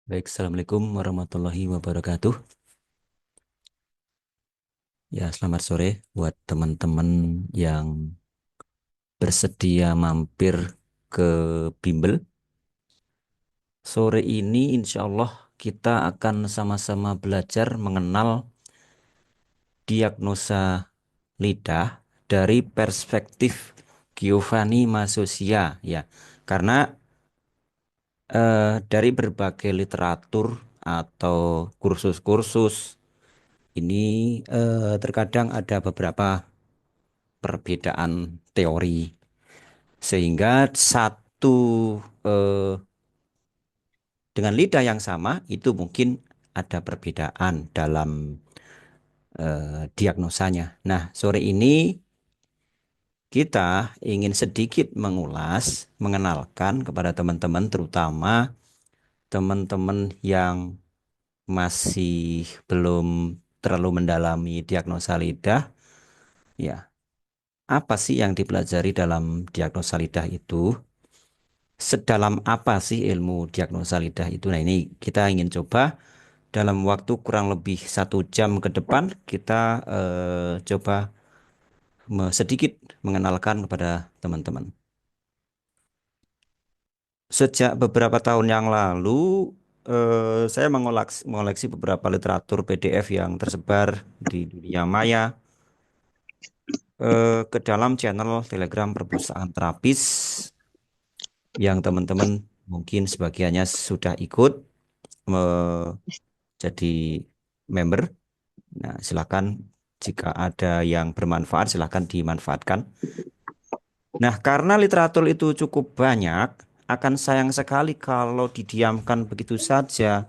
Baik, Assalamualaikum warahmatullahi wabarakatuh. Ya, selamat sore buat teman-teman yang bersedia mampir ke Bimbel. Sore ini insya Allah kita akan sama-sama belajar mengenal diagnosa lidah dari perspektif Giovanni Massosia. Ya, karena dari berbagai literatur atau kursus-kursus ini terkadang ada beberapa perbedaan teori sehingga satu eh, dengan lidah yang sama itu mungkin ada perbedaan dalam diagnosanya. Nah, sore ini kita ingin sedikit mengulas, mengenalkan kepada teman-teman, terutama teman-teman yang masih belum terlalu mendalami diagnosa lidah, ya, apa sih yang dipelajari dalam diagnosa lidah itu? Sedalam apa sih ilmu diagnosa lidah itu? Nah, ini kita ingin coba dalam waktu kurang lebih 1 jam ke depan kita coba sedikit mengenalkan kepada teman-teman. Sejak beberapa tahun yang lalu, saya mengoleksi beberapa literatur PDF yang tersebar di dunia maya ke dalam channel Telegram Perpustakaan Terapis yang teman-teman mungkin sebagiannya sudah ikut jadi member. Nah, silakan jika ada yang bermanfaat, silakan dimanfaatkan. Nah, karena literatur itu cukup banyak, akan sayang sekali kalau didiamkan begitu saja.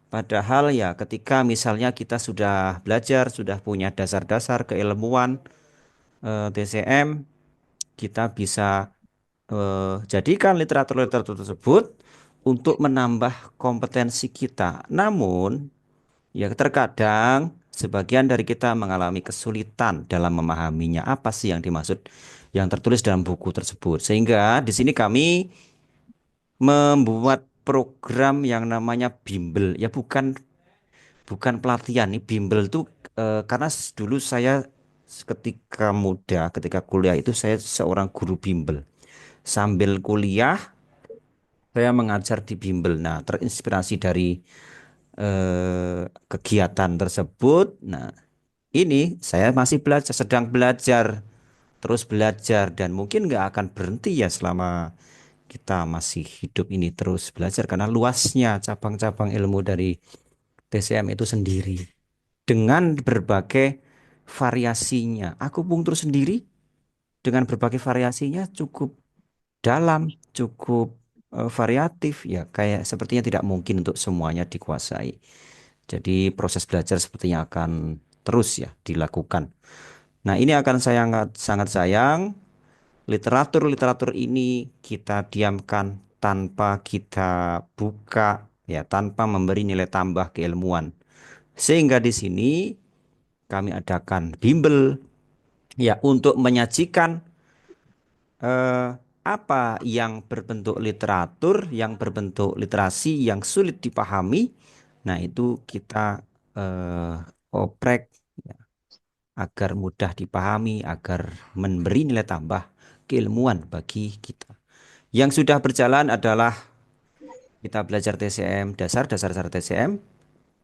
Padahal ya ketika misalnya kita sudah belajar, sudah punya dasar-dasar keilmuan TCM, kita bisa jadikan literatur-literatur tersebut untuk menambah kompetensi kita. Namun, ya, terkadang sebagian dari kita mengalami kesulitan dalam memahaminya apa sih yang dimaksud yang tertulis dalam buku tersebut. Sehingga di sini kami membuat program yang namanya Bimbel. Ya, bukan bukan pelatihan nih. Bimbel itu karena dulu saya ketika muda, ketika kuliah itu saya seorang guru Bimbel. Sambil kuliah saya mengajar di Bimbel. Nah, terinspirasi dari kegiatan tersebut. Nah, ini saya masih belajar, sedang belajar, terus belajar dan mungkin nggak akan berhenti ya selama kita masih hidup ini terus belajar karena luasnya cabang-cabang ilmu dari TCM itu sendiri dengan berbagai variasinya. Akupunktur sendiri dengan berbagai variasinya cukup dalam, cukup variatif ya kayak sepertinya tidak mungkin untuk semuanya dikuasai. Jadi proses belajar sepertinya akan terus ya dilakukan. Nah, ini akan saya sangat sayang literatur-literatur ini kita diamkan tanpa kita buka ya, tanpa memberi nilai tambah keilmuan. Sehingga di sini kami adakan bimbel ya untuk menyajikan eh, apa yang berbentuk literatur, yang berbentuk literasi yang sulit dipahami. Nah, itu kita eh, oprek ya, agar mudah dipahami, agar memberi nilai tambah keilmuan bagi kita. Yang sudah berjalan adalah kita belajar TCM, dasar-dasar TCM,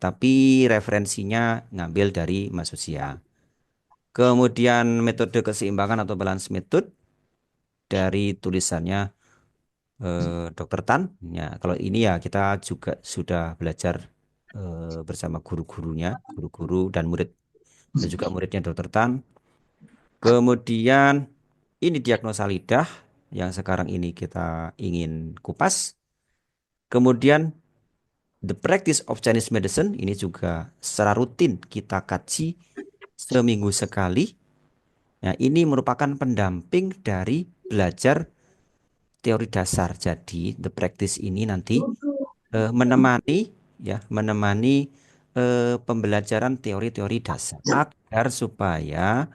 tapi referensinya ngambil dari Mas Usia. Kemudian metode keseimbangan atau balance method dari tulisannya Dr. Tan. Ya, kalau ini ya kita juga sudah belajar bersama guru-gurunya, guru-guru dan murid dan juga muridnya Dr. Tan. Kemudian ini diagnosa lidah yang sekarang ini kita ingin kupas. Kemudian the practice of Chinese medicine ini juga secara rutin kita kaji seminggu sekali. Nah, ini merupakan pendamping dari belajar teori dasar. Jadi the practice ini nanti menemani ya, menemani pembelajaran teori-teori dasar agar supaya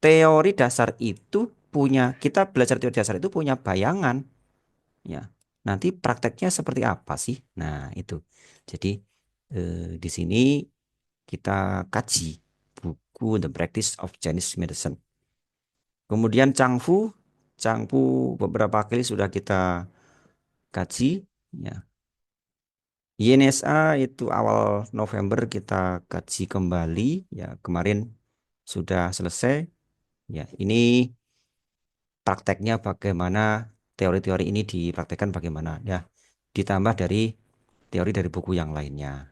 teori dasar itu punya kita belajar teori dasar itu punya bayangan ya. nanti prakteknya seperti apa sih? Nah, itu. Jadi di sini kita kaji buku The Practice of Chinese Medicine. Kemudian Changfu beberapa kali sudah kita kaji. Ya. YNSA itu awal November kita kaji kembali. Ya, kemarin sudah selesai. Ya, ini prakteknya bagaimana, teori-teori ini dipraktekkan bagaimana. Ya, ditambah dari teori dari buku yang lainnya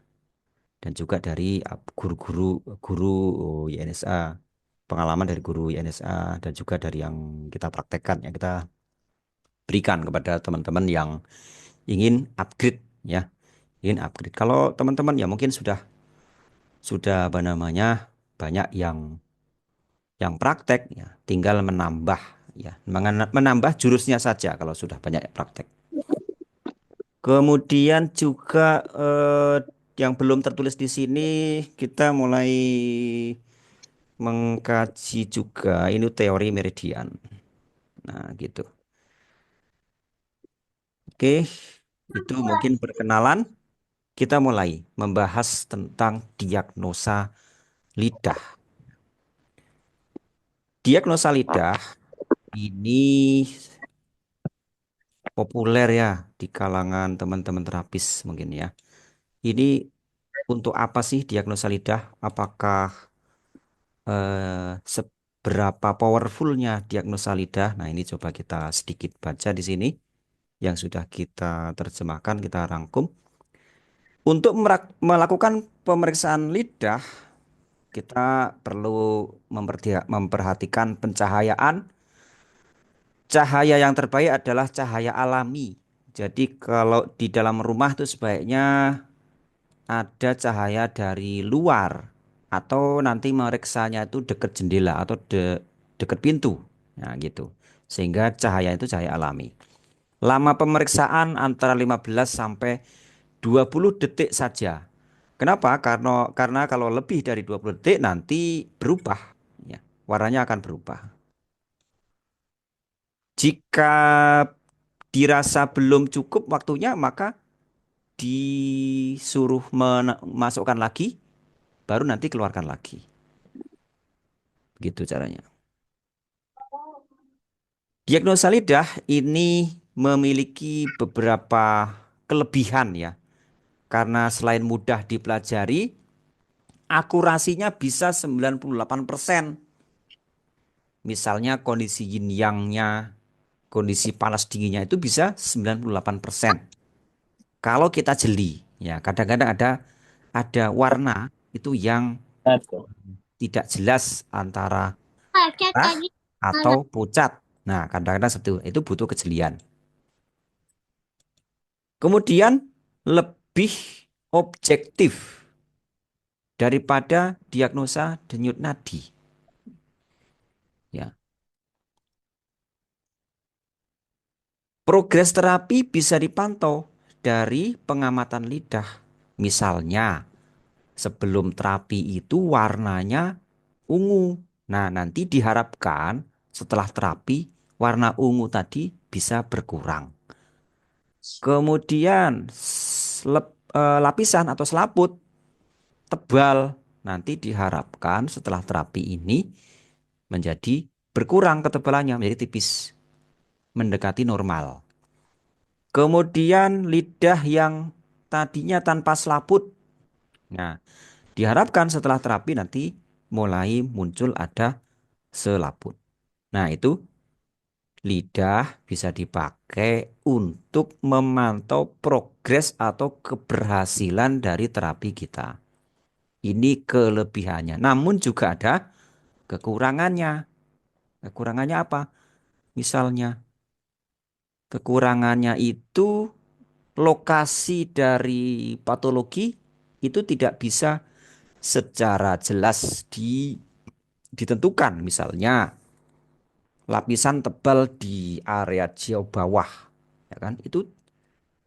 dan juga dari guru-guru guru YNSA, pengalaman dari guru YNSA dan juga dari yang kita praktekkan yang kita berikan kepada teman-teman yang ingin upgrade ya, ingin upgrade. Kalau teman-teman ya mungkin sudah apa namanya banyak yang praktek ya, tinggal menambah ya, menambah jurusnya saja kalau sudah banyak praktek. Kemudian juga yang belum tertulis di sini kita mulai mengkaji juga ini teori meridian. Nah, gitu. Oke, itu mungkin perkenalan. Kita mulai membahas tentang diagnosa lidah. Diagnosa lidah ini populer ya di kalangan teman-teman terapis mungkin ya. Ini untuk apa sih diagnosa lidah? Apakah seberapa powerfulnya diagnosa lidah? Nah, ini coba kita sedikit baca di sini yang sudah kita terjemahkan, kita rangkum. Untuk melakukan pemeriksaan lidah, kita perlu memperhatikan pencahayaan. Cahaya yang terbaik adalah cahaya alami. Jadi kalau di dalam rumah itu sebaiknya ada cahaya dari luar atau nanti meriksanya itu dekat jendela atau dekat pintu. Nah, gitu. Sehingga cahaya itu cahaya alami. Lama pemeriksaan antara 15 sampai 20 detik saja. Kenapa? Karena kalau lebih dari 20 detik nanti berubah ya. Warnanya akan berubah. Jika dirasa belum cukup waktunya, maka disuruh masukkan lagi, baru nanti keluarkan lagi. Begitu caranya. Diagnosa lidah ini memiliki beberapa kelebihan ya. Karena selain mudah dipelajari, akurasinya bisa 98%. Misalnya kondisi yin yang-nya, kondisi panas dinginnya itu bisa 98%. Kalau kita jeli, ya kadang-kadang ada warna itu yang Satu. tidak jelas antara Chat merah lagi. atau pucat. Nah, kadang-kadang seperti itu butuh kejelian. Kemudian lebih objektif daripada diagnosa denyut nadi. Ya, progres terapi bisa dipantau dari pengamatan lidah. Misalnya, sebelum terapi itu warnanya ungu. Nah, nanti diharapkan setelah terapi warna ungu tadi bisa berkurang. Kemudian lapisan atau selaput tebal nanti diharapkan setelah terapi ini menjadi berkurang ketebalannya menjadi tipis, mendekati normal. Kemudian lidah yang tadinya tanpa selaput. Nah, diharapkan setelah terapi nanti mulai muncul ada selaput. Nah, itu lidah bisa dipakai untuk memantau progres atau keberhasilan dari terapi kita. Ini kelebihannya. Namun juga ada kekurangannya. Kekurangannya apa? Misalnya, kekurangannya itu lokasi dari patologi itu tidak bisa secara jelas ditentukan. Misalnya, lapisan tebal di area jauh bawah, ya kan? Itu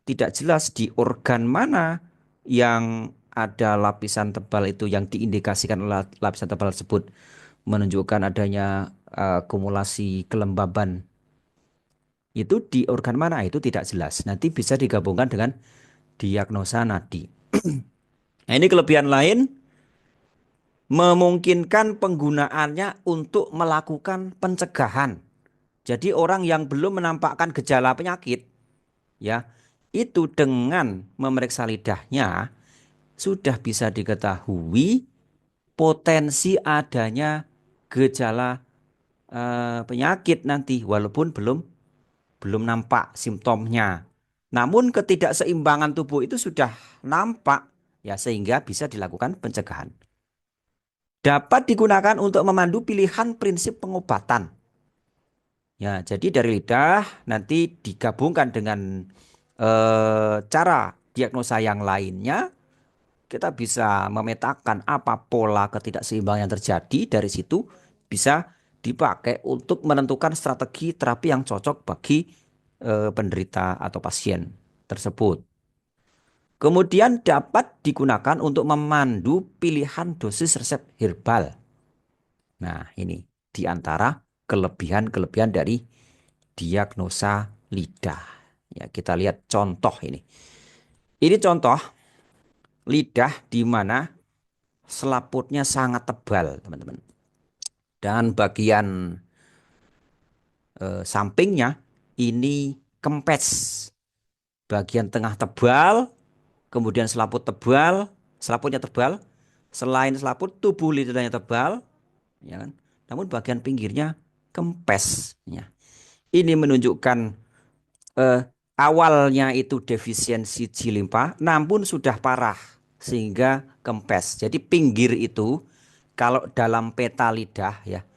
tidak jelas di organ mana yang ada lapisan tebal itu yang diindikasikan oleh lapisan tebal tersebut menunjukkan adanya akumulasi kelembaban Itu di organ mana? Itu tidak jelas. Nanti bisa digabungkan dengan diagnosa nadi. Nah, ini kelebihan lain memungkinkan penggunaannya untuk melakukan pencegahan. Jadi orang yang belum menampakkan gejala penyakit, ya, itu dengan memeriksa lidahnya sudah bisa diketahui potensi adanya gejala penyakit nanti walaupun belum belum nampak simptomnya. Namun ketidakseimbangan tubuh itu sudah nampak ya sehingga bisa dilakukan pencegahan. Dapat digunakan untuk memandu pilihan prinsip pengobatan. Ya, jadi dari lidah nanti digabungkan dengan cara diagnosa yang lainnya, kita bisa memetakan apa pola ketidakseimbangan yang terjadi. Dari situ bisa dipakai untuk menentukan strategi terapi yang cocok bagi penderita atau pasien tersebut. Kemudian dapat digunakan untuk memandu pilihan dosis resep herbal. Nah, ini di antara kelebihan-kelebihan dari diagnosa lidah. Ya, kita lihat contoh ini. Ini contoh lidah di mana selaputnya sangat tebal, teman-teman. Dan bagian sampingnya ini kempes. Bagian tengah tebal, kemudian selaputnya tebal. Selain selaput, tubuh lidahnya tebal, ya kan? Namun bagian pinggirnya kempes. Ya. Ini menunjukkan eh, awalnya itu defisiensi G-limfa, namun sudah parah sehingga kempes. Jadi pinggir itu kalau dalam peta lidah ya,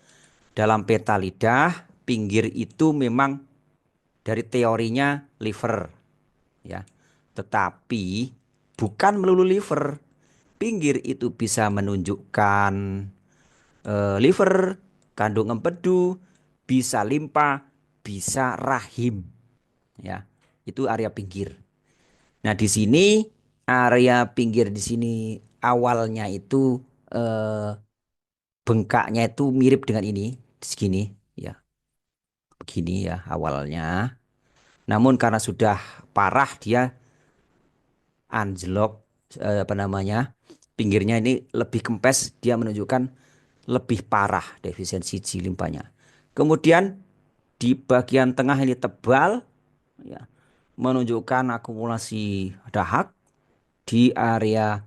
dalam peta lidah pinggir itu memang dari teorinya liver ya. Tetapi bukan melulu liver. Pinggir itu bisa menunjukkan liver, kandung empedu, bisa limpa, bisa rahim ya. Itu area pinggir. Nah, di sini area pinggir di sini awalnya itu eh, bengkaknya itu mirip dengan ini, segini ya. Begini ya awalnya. Namun karena sudah parah dia anjlok apa namanya? Pinggirnya ini lebih kempes, dia menunjukkan lebih parah defisiensi G limpanya. Kemudian di bagian tengah ini tebal ya, menunjukkan akumulasi dahak di area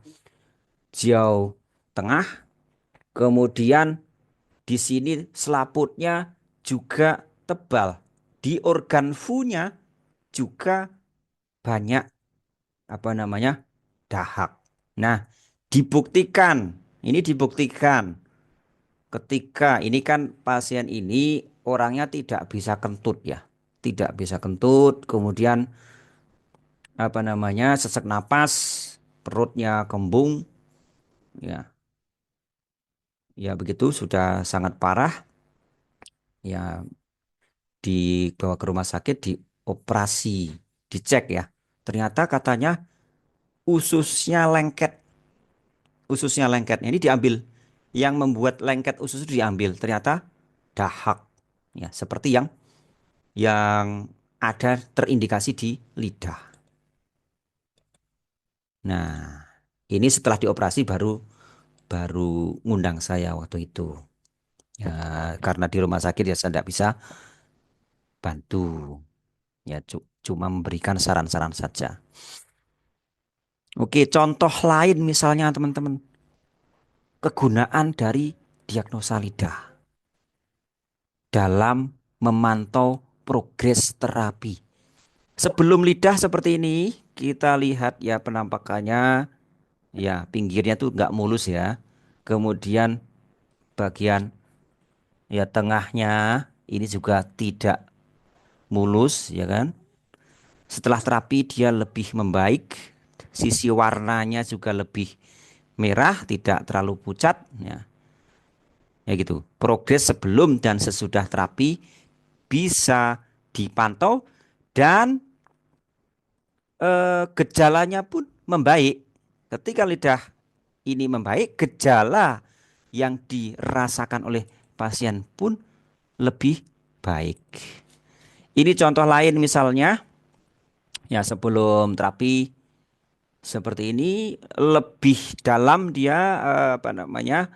jauh tengah. Kemudian di sini selaputnya juga tebal. Di organ funya juga banyak apa namanya dahak. Nah, dibuktikan, ini dibuktikan ketika ini kan pasien ini orangnya tidak bisa kentut ya, tidak bisa kentut, kemudian apa namanya sesak napas, perutnya kembung, ya, ya begitu sudah sangat parah, ya dibawa ke rumah sakit, dioperasi, dicek ya, ternyata katanya ususnya lengket. Ususnya lengket. Ini diambil. Yang membuat lengket usus itu diambil. Ternyata dahak. Ya, seperti yang ada terindikasi di lidah. Nah, ini setelah dioperasi baru baru ngundang saya waktu itu. Ya, karena di rumah sakit ya saya tidak bisa bantu. Ya, cuma memberikan saran-saran saja. Oke, contoh lain misalnya teman-teman, kegunaan dari diagnosa lidah dalam memantau progres terapi. Sebelum lidah seperti ini, kita lihat ya penampakannya, ya pinggirnya tuh nggak mulus ya. Kemudian bagian ya tengahnya ini juga tidak mulus ya kan. Setelah terapi dia lebih membaik, sisi warnanya juga lebih merah, tidak terlalu pucat ya. Ya gitu. Progres sebelum dan sesudah terapi bisa dipantau dan gejalanya pun membaik. Ketika lidah ini membaik, gejala yang dirasakan oleh pasien pun lebih baik. Ini contoh lain misalnya, ya sebelum terapi seperti ini lebih dalam dia apa namanya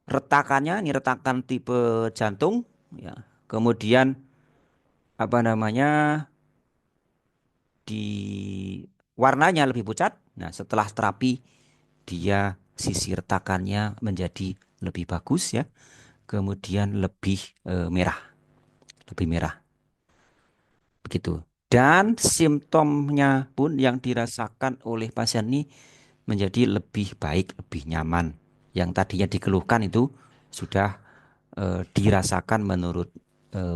retakannya, ini retakan tipe jantung, ya. Kemudian apa namanya di warnanya lebih pucat. Nah, setelah terapi dia sisi retakannya menjadi lebih bagus ya. Kemudian lebih merah, lebih merah begitu. Dan simptomnya pun yang dirasakan oleh pasien ini menjadi lebih baik, lebih nyaman. Yang tadinya dikeluhkan itu sudah dirasakan menurut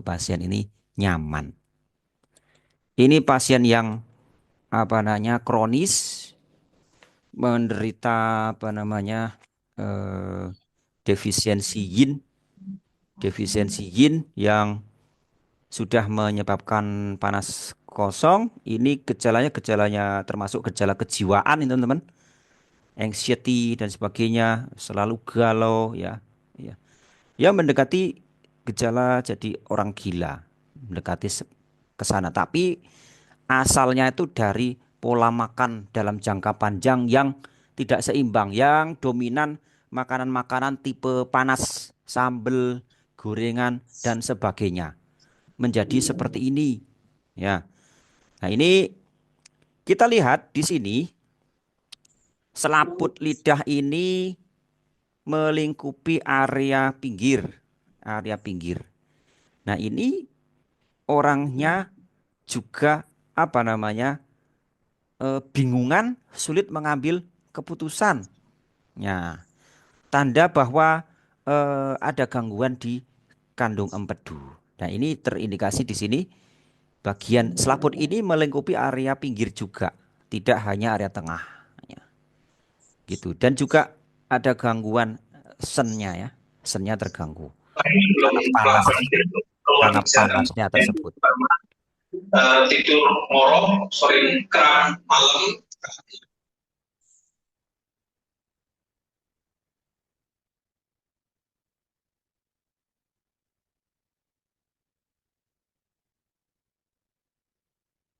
pasien ini nyaman. Ini pasien yang apa namanya kronis menderita apa namanya eh, defisiensi yin, defisiensi yin yang sudah menyebabkan panas kosong. Ini gejalanya termasuk gejala kejiwaan ini teman-teman, anxiety dan sebagainya, selalu galau ya, ya. Ya mendekati gejala jadi orang gila, mendekati ke sana. Tapi asalnya itu dari pola makan dalam jangka panjang yang tidak seimbang, yang dominan makanan-makanan tipe panas, sambel, gorengan dan sebagainya. Menjadi seperti ini. Ya. Nah, ini kita lihat di sini selaput lidah ini melingkupi area pinggir, area pinggir. Nah, ini orangnya juga apa namanya bingungan, sulit mengambil keputusan. Ya, tanda bahwa ada gangguan di kandung empedu. Nah, ini terindikasi di sini bagian selaput ini melingkupi area pinggir juga, tidak hanya area tengah. Ya, gitu. Dan juga ada gangguan sennya ya, sennya terganggu Ini belum karena panas, melakukan itu keluhan karena kesehatan panasnya tersebut. karena tidur ngorok sering kram malam.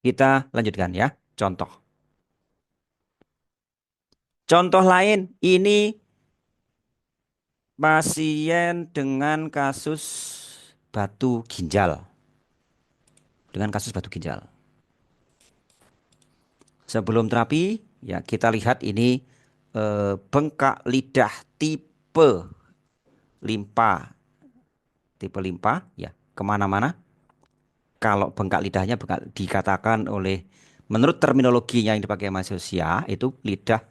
Kita lanjutkan ya. Contoh. Contoh lain, ini pasien dengan kasus batu ginjal. Dengan kasus batu ginjal. Sebelum terapi, ya kita lihat ini bengkak lidah limpa, tipe limpa, ya kemana-mana. Kalau bengkak lidahnya dikatakan oleh, menurut terminologinya yang dipakai manusia, itu lidah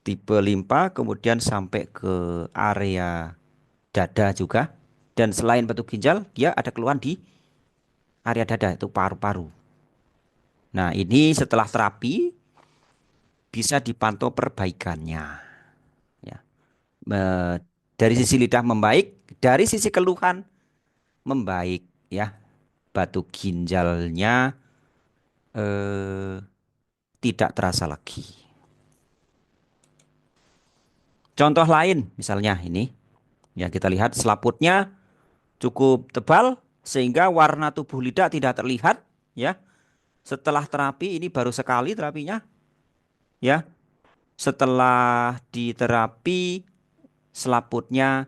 tipe limpa, kemudian sampai ke area dada juga. Dan selain batu ginjal, dia ada keluhan di area dada, itu paru-paru. Nah, ini setelah terapi bisa dipantau perbaikannya. Ya. Dari sisi lidah membaik, dari sisi keluhan membaik. Ya, batu ginjalnya eh, tidak terasa lagi. Contoh lain, misalnya ini, ya kita lihat selaputnya cukup tebal sehingga warna tubuh lidah tidak terlihat. Ya, setelah terapi ini baru sekali terapinya. Ya, setelah diterapi selaputnya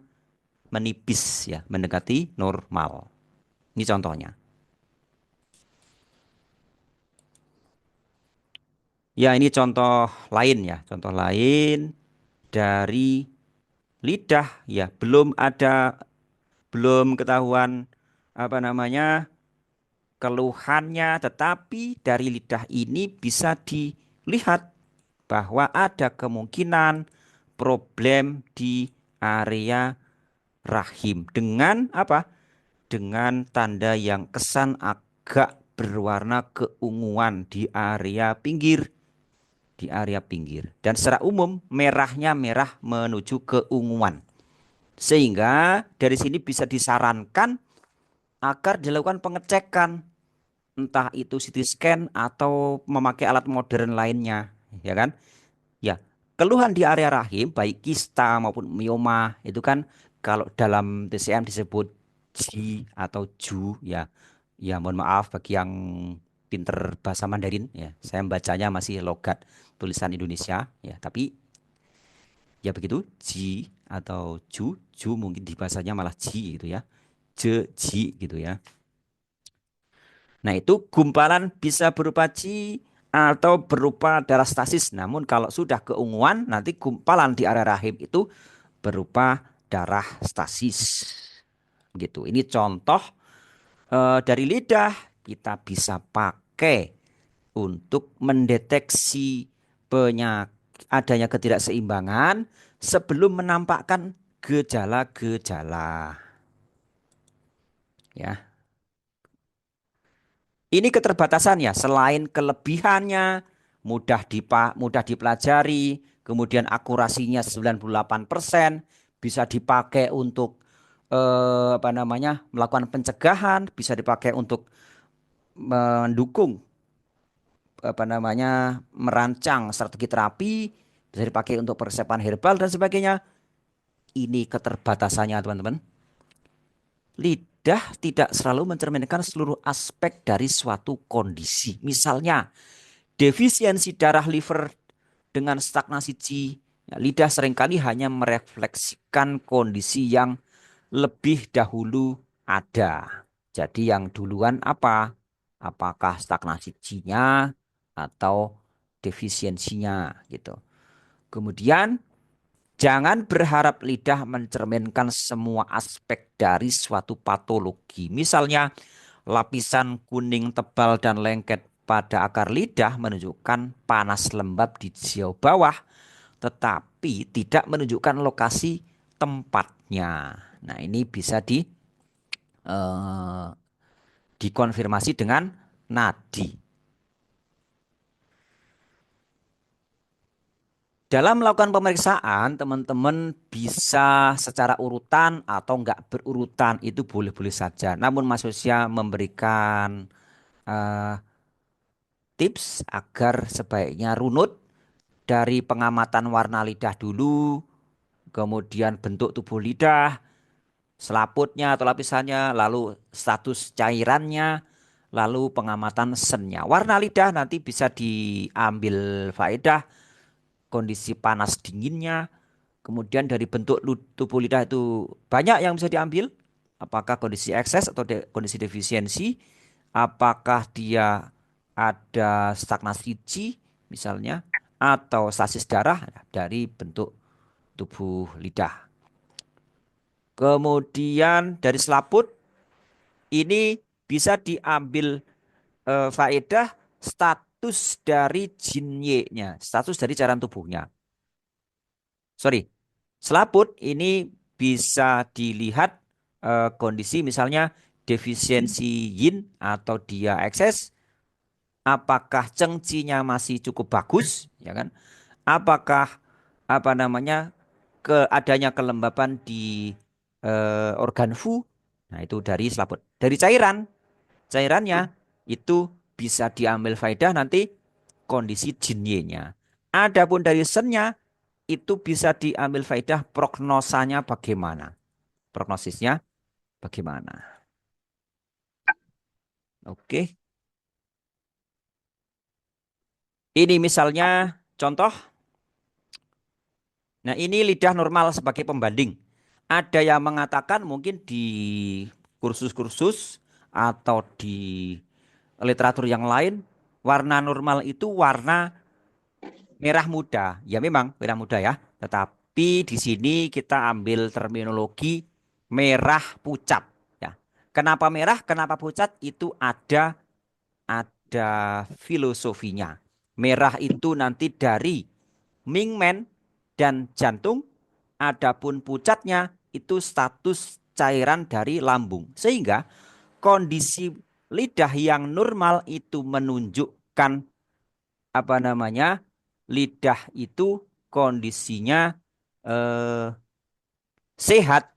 menipis ya, mendekati normal. Ini contohnya. Ya, ini contoh lain ya, contoh lain dari lidah ya, belum ketahuan apa namanya keluhannya, tetapi dari lidah ini bisa dilihat bahwa ada kemungkinan problem di area rahim dengan apa? Dengan tanda yang kesan agak berwarna keunguan di area pinggir, di area pinggir. Dan secara umum merahnya merah menuju keunguan. Sehingga dari sini bisa disarankan agar dilakukan pengecekan, entah itu CT scan atau memakai alat modern lainnya, ya kan? Ya, keluhan di area rahim baik kista maupun mioma itu kan kalau dalam TCM disebut G atau JU ya. Ya, mohon maaf bagi yang pinter bahasa Mandarin ya. Saya membacanya masih logat tulisan Indonesia ya, tapi ya begitu, ji atau ju mungkin di bahasanya malah ji gitu ya. Ji gitu ya. Nah, itu gumpalan bisa berupa ji atau berupa darah stasis. Namun kalau sudah keunguan, nanti gumpalan di area rahim itu berupa darah stasis. Gitu. Ini contoh dari lidah kita bisa pakai untuk mendeteksi adanya ketidakseimbangan sebelum menampakkan gejala-gejala. Ya, ini keterbatasannya. Selain kelebihannya mudah dipelajari, kemudian akurasinya 98%, bisa dipakai untuk melakukan pencegahan, bisa dipakai untuk mendukung merancang strategi terapi, bisa dipakai untuk persiapan herbal dan sebagainya. Ini keterbatasannya, teman-teman. Lidah tidak selalu mencerminkan seluruh aspek dari suatu kondisi. Misalnya, defisiensi darah liver dengan stagnasi qi, ya, lidah seringkali hanya merefleksikan kondisi yang lebih dahulu ada. Jadi yang duluan apa? Apakah stagnasi qi-nya atau defisiensinya gitu. Kemudian jangan berharap lidah mencerminkan semua aspek dari suatu patologi. Misalnya lapisan kuning tebal dan lengket pada akar lidah menunjukkan panas lembab di sejauh bawah, tetapi tidak menunjukkan lokasi tempatnya. Nah, ini bisa eh, dikonfirmasi dengan nadi. Dalam melakukan pemeriksaan, teman-teman bisa secara urutan atau enggak berurutan, itu boleh-boleh saja. Namun Mas Yosya memberikan eh, tips agar sebaiknya runut dari pengamatan warna lidah dulu, kemudian bentuk tubuh lidah, selaputnya atau lapisannya, lalu status cairannya, lalu pengamatan sennya. Warna lidah nanti bisa diambil faedah kondisi panas dinginnya, kemudian dari bentuk tubuh lidah itu banyak yang bisa diambil. Apakah kondisi ekses atau kondisi defisiensi? Apakah dia ada stagnasi qi misalnya atau stasis darah dari bentuk tubuh lidah. Kemudian dari selaput ini bisa diambil faedah status dari jinye-nya, status dari cairan tubuhnya. Sorry, selaput ini bisa dilihat kondisi misalnya defisiensi yin atau dia ekses, apakah cengcinya masih cukup bagus, ya kan? Apakah adanya kelembapan di organ fu? Nah, itu dari selaput. Dari cairannya itu bisa diambil faedah nanti kondisi jinye-nya. Adapun dari sennya itu bisa diambil faedah prognosanya bagaimana. Prognosisnya bagaimana. Oke. Ini misalnya contoh. Nah, ini lidah normal sebagai pembanding. Ada yang mengatakan mungkin di kursus-kursus atau di literatur yang lain, warna normal itu warna merah muda. Ya memang merah muda ya. Tetapi di sini kita ambil terminologi merah pucat. Ya. Kenapa merah? Kenapa pucat? Itu ada filosofinya. Merah itu nanti dari Mingmen dan jantung, adapun pucatnya itu status cairan dari lambung. Sehingga kondisi lidah yang normal itu menunjukkan lidah itu kondisinya eh, sehat,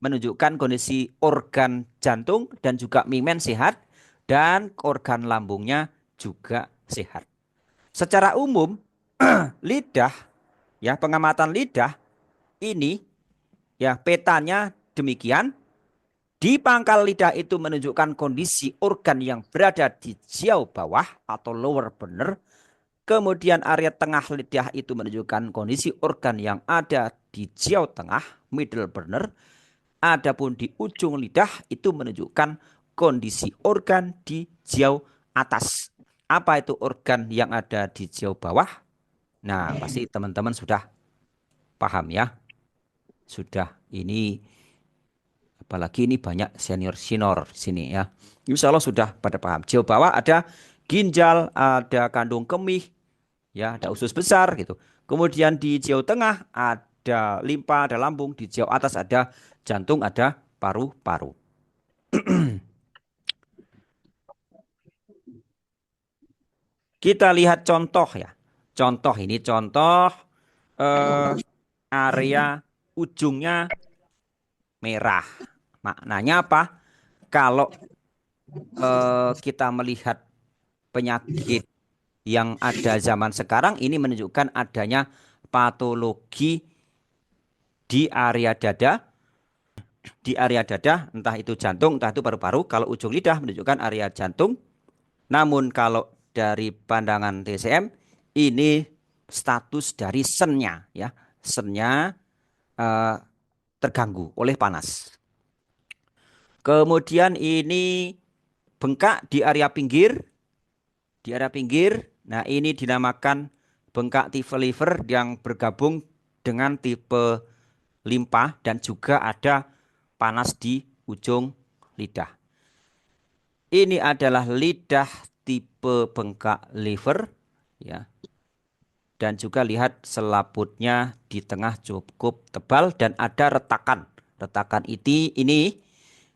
menunjukkan kondisi organ jantung dan juga mingmen sehat dan organ lambungnya juga sehat. Secara umum lidah, ya, pengamatan lidah ini ya petanya demikian, Di pangkal lidah itu menunjukkan kondisi organ yang berada di jauh bawah atau lower burner. Kemudian area tengah lidah itu menunjukkan kondisi organ yang ada di jauh tengah, middle burner. Adapun di ujung lidah itu menunjukkan kondisi organ di jauh atas. Apa itu organ yang ada di jauh bawah? Nah, pasti teman-teman sudah paham ya. Sudah ini, apalagi ini banyak senior-senior di sini ya. Insya Allah sudah pada paham. Jauh bawah ada ginjal, ada kandung kemih, ya, ada usus besar gitu. Kemudian di jauh tengah ada limpa, ada lambung. Di jauh atas ada jantung, ada paru-paru. Kita lihat contoh ya. Contoh ini contoh eh, area ujungnya merah. Maknanya apa? Kalau kita melihat penyakit yang ada zaman sekarang ini menunjukkan adanya patologi di area dada, entah itu jantung, entah itu paru-paru. Kalau ujung lidah menunjukkan area jantung. Namun kalau dari pandangan TCM ini status dari sennya ya, sennya eh, terganggu oleh panas. Kemudian ini bengkak di area pinggir, di area pinggir. Nah, ini dinamakan bengkak tipe liver yang bergabung dengan tipe limpa dan juga ada panas di ujung lidah. Ini adalah lidah tipe bengkak liver ya. Dan juga lihat selaputnya di tengah cukup tebal dan ada retakan. Retakan ini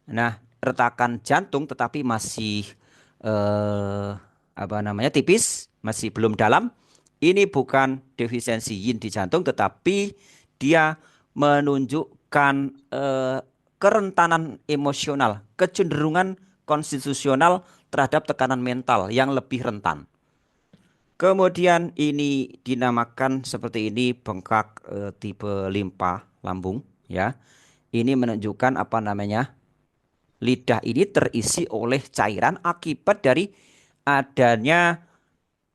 nah retakan jantung tetapi masih eh, apa namanya tipis, masih belum dalam. Ini bukan defisiensi yin di jantung tetapi dia menunjukkan eh, kerentanan emosional, kecenderungan konstitusional terhadap tekanan mental yang lebih rentan. Kemudian ini dinamakan seperti ini bengkak tipe limpa lambung ya. Ini menunjukkan apa namanya? Lidah ini terisi oleh cairan akibat dari adanya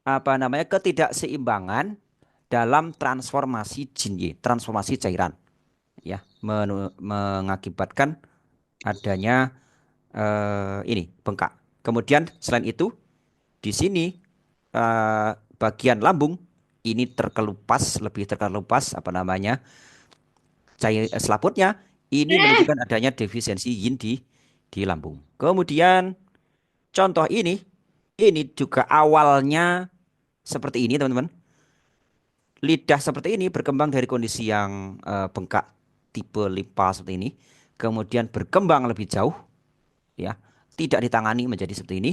apa namanya? Ketidakseimbangan dalam transformasi Jinye, transformasi cairan ya, mengakibatkan adanya ini bengkak. Kemudian selain itu di sini bagian lambung ini terkelupas, lebih terkelupas apa namanya cair selaputnya. Ini menunjukkan adanya defisiensi yin di lambung. Kemudian contoh ini juga awalnya seperti ini teman-teman. Lidah seperti ini berkembang dari kondisi yang bengkak tipe limpa seperti ini. Kemudian berkembang lebih jauh ya, tidak ditangani menjadi seperti ini.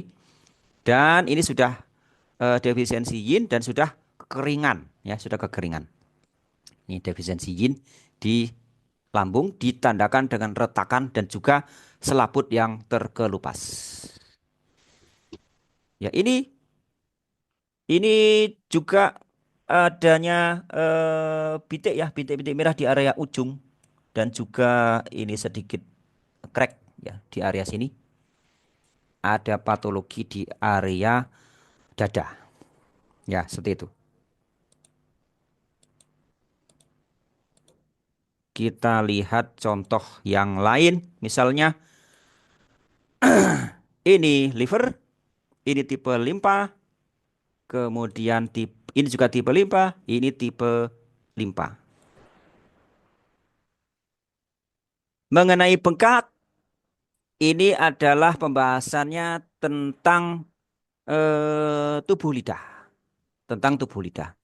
Dan ini sudah defisiensi yin dan sudah kekeringan ya, sudah kekeringan. Ini defisiensi yin di lambung ditandakan dengan retakan dan juga selaput yang terkelupas. Ya, ini juga adanya bintik ya, bintik-bintik merah di area ujung dan juga ini sedikit crack ya di area sini. Ada patologi di area dada. Ya, seperti itu. Kita lihat contoh yang lain, misalnya ini liver, ini tipe limpa, kemudian tipe ini juga tipe limpa, ini tipe limpa. Mengenai bengkak, ini adalah pembahasannya tentang tubuh lidah, tentang tubuh lidah.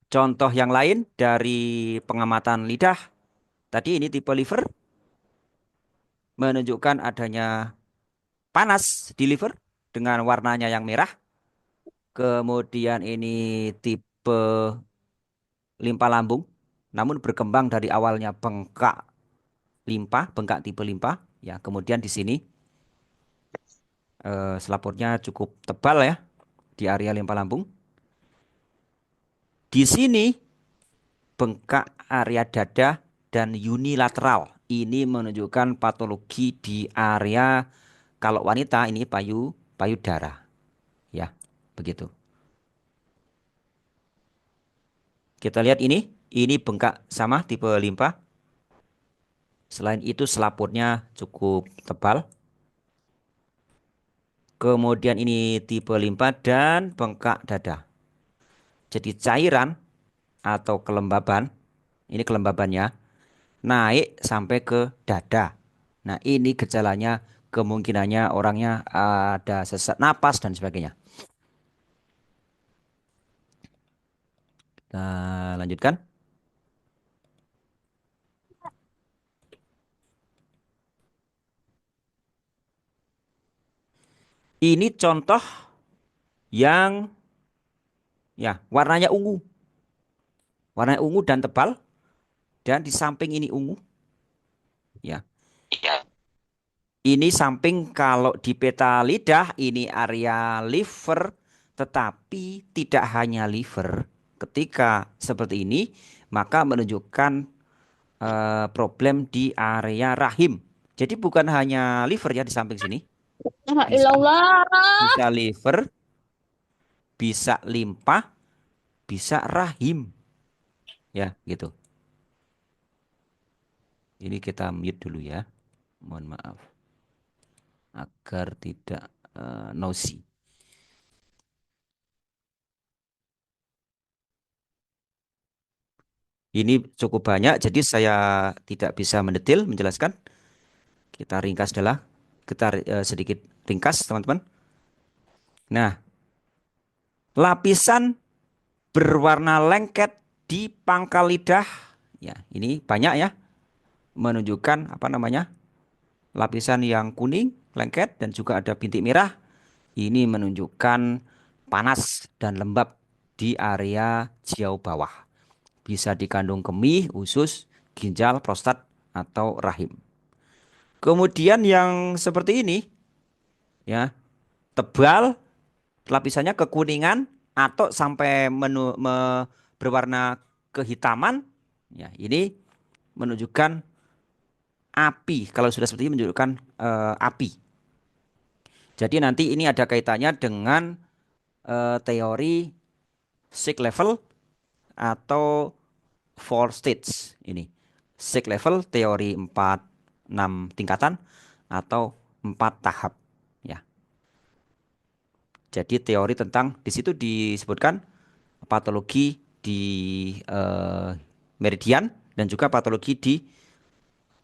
Contoh yang lain dari pengamatan lidah, tadi ini tipe liver menunjukkan adanya panas di liver dengan warnanya yang merah. Kemudian ini tipe limpa lambung, namun berkembang dari awalnya bengkak limpa, bengkak tipe limpa. Ya, kemudian di sini selaputnya cukup tebal ya di area limpa lambung. Di sini bengkak area dada dan unilateral. ini menunjukkan patologi di area kalau wanita ini payudara ya. Begitu. Kita lihat ini bengkak sama tipe limpa. Selain itu selaputnya cukup tebal. Kemudian ini tipe limpa dan bengkak dada. Jadi cairan atau kelembaban, ini kelembabannya naik sampai ke dada. Nah, ini gejalanya kemungkinannya orangnya ada sesak napas dan sebagainya. Kita lanjutkan. Ini contoh yang ya warnanya ungu. Warnanya ungu dan tebal dan di samping ini ungu ya. Ini samping kalau di peta lidah ini area liver, tetapi tidak hanya liver. Ketika seperti ini, maka menunjukkan problem di area rahim. Jadi bukan hanya liver ya di samping sini, La bisa ilallah. bisa liver, bisa limpa, bisa rahim, ya gitu. Ini kita mute dulu ya, mohon maaf agar tidak noisy. Ini cukup banyak, jadi saya tidak bisa mendetil menjelaskan. Kita ringkas adalah kita sedikit ringkas, teman-teman. Nah, lapisan berwarna lengket di pangkal lidah, ya ini banyak ya, menunjukkan apa namanya lapisan yang kuning, lengket dan juga ada bintik merah. Ini menunjukkan panas dan lembab di area jiau bawah. Bisa dikandung kemih, usus, ginjal, prostat atau rahim. Kemudian yang seperti ini ya, tebal lapisannya kekuningan atau sampai berwarna kehitaman. Ya, ini menunjukkan api. Kalau sudah seperti ini menunjukkan api. Jadi nanti ini ada kaitannya dengan teori sick level atau four stage ini. Sick level teori 6 tingkatan atau 4 tahap ya. Jadi teori tentang di situ disebutkan patologi di meridian dan juga patologi di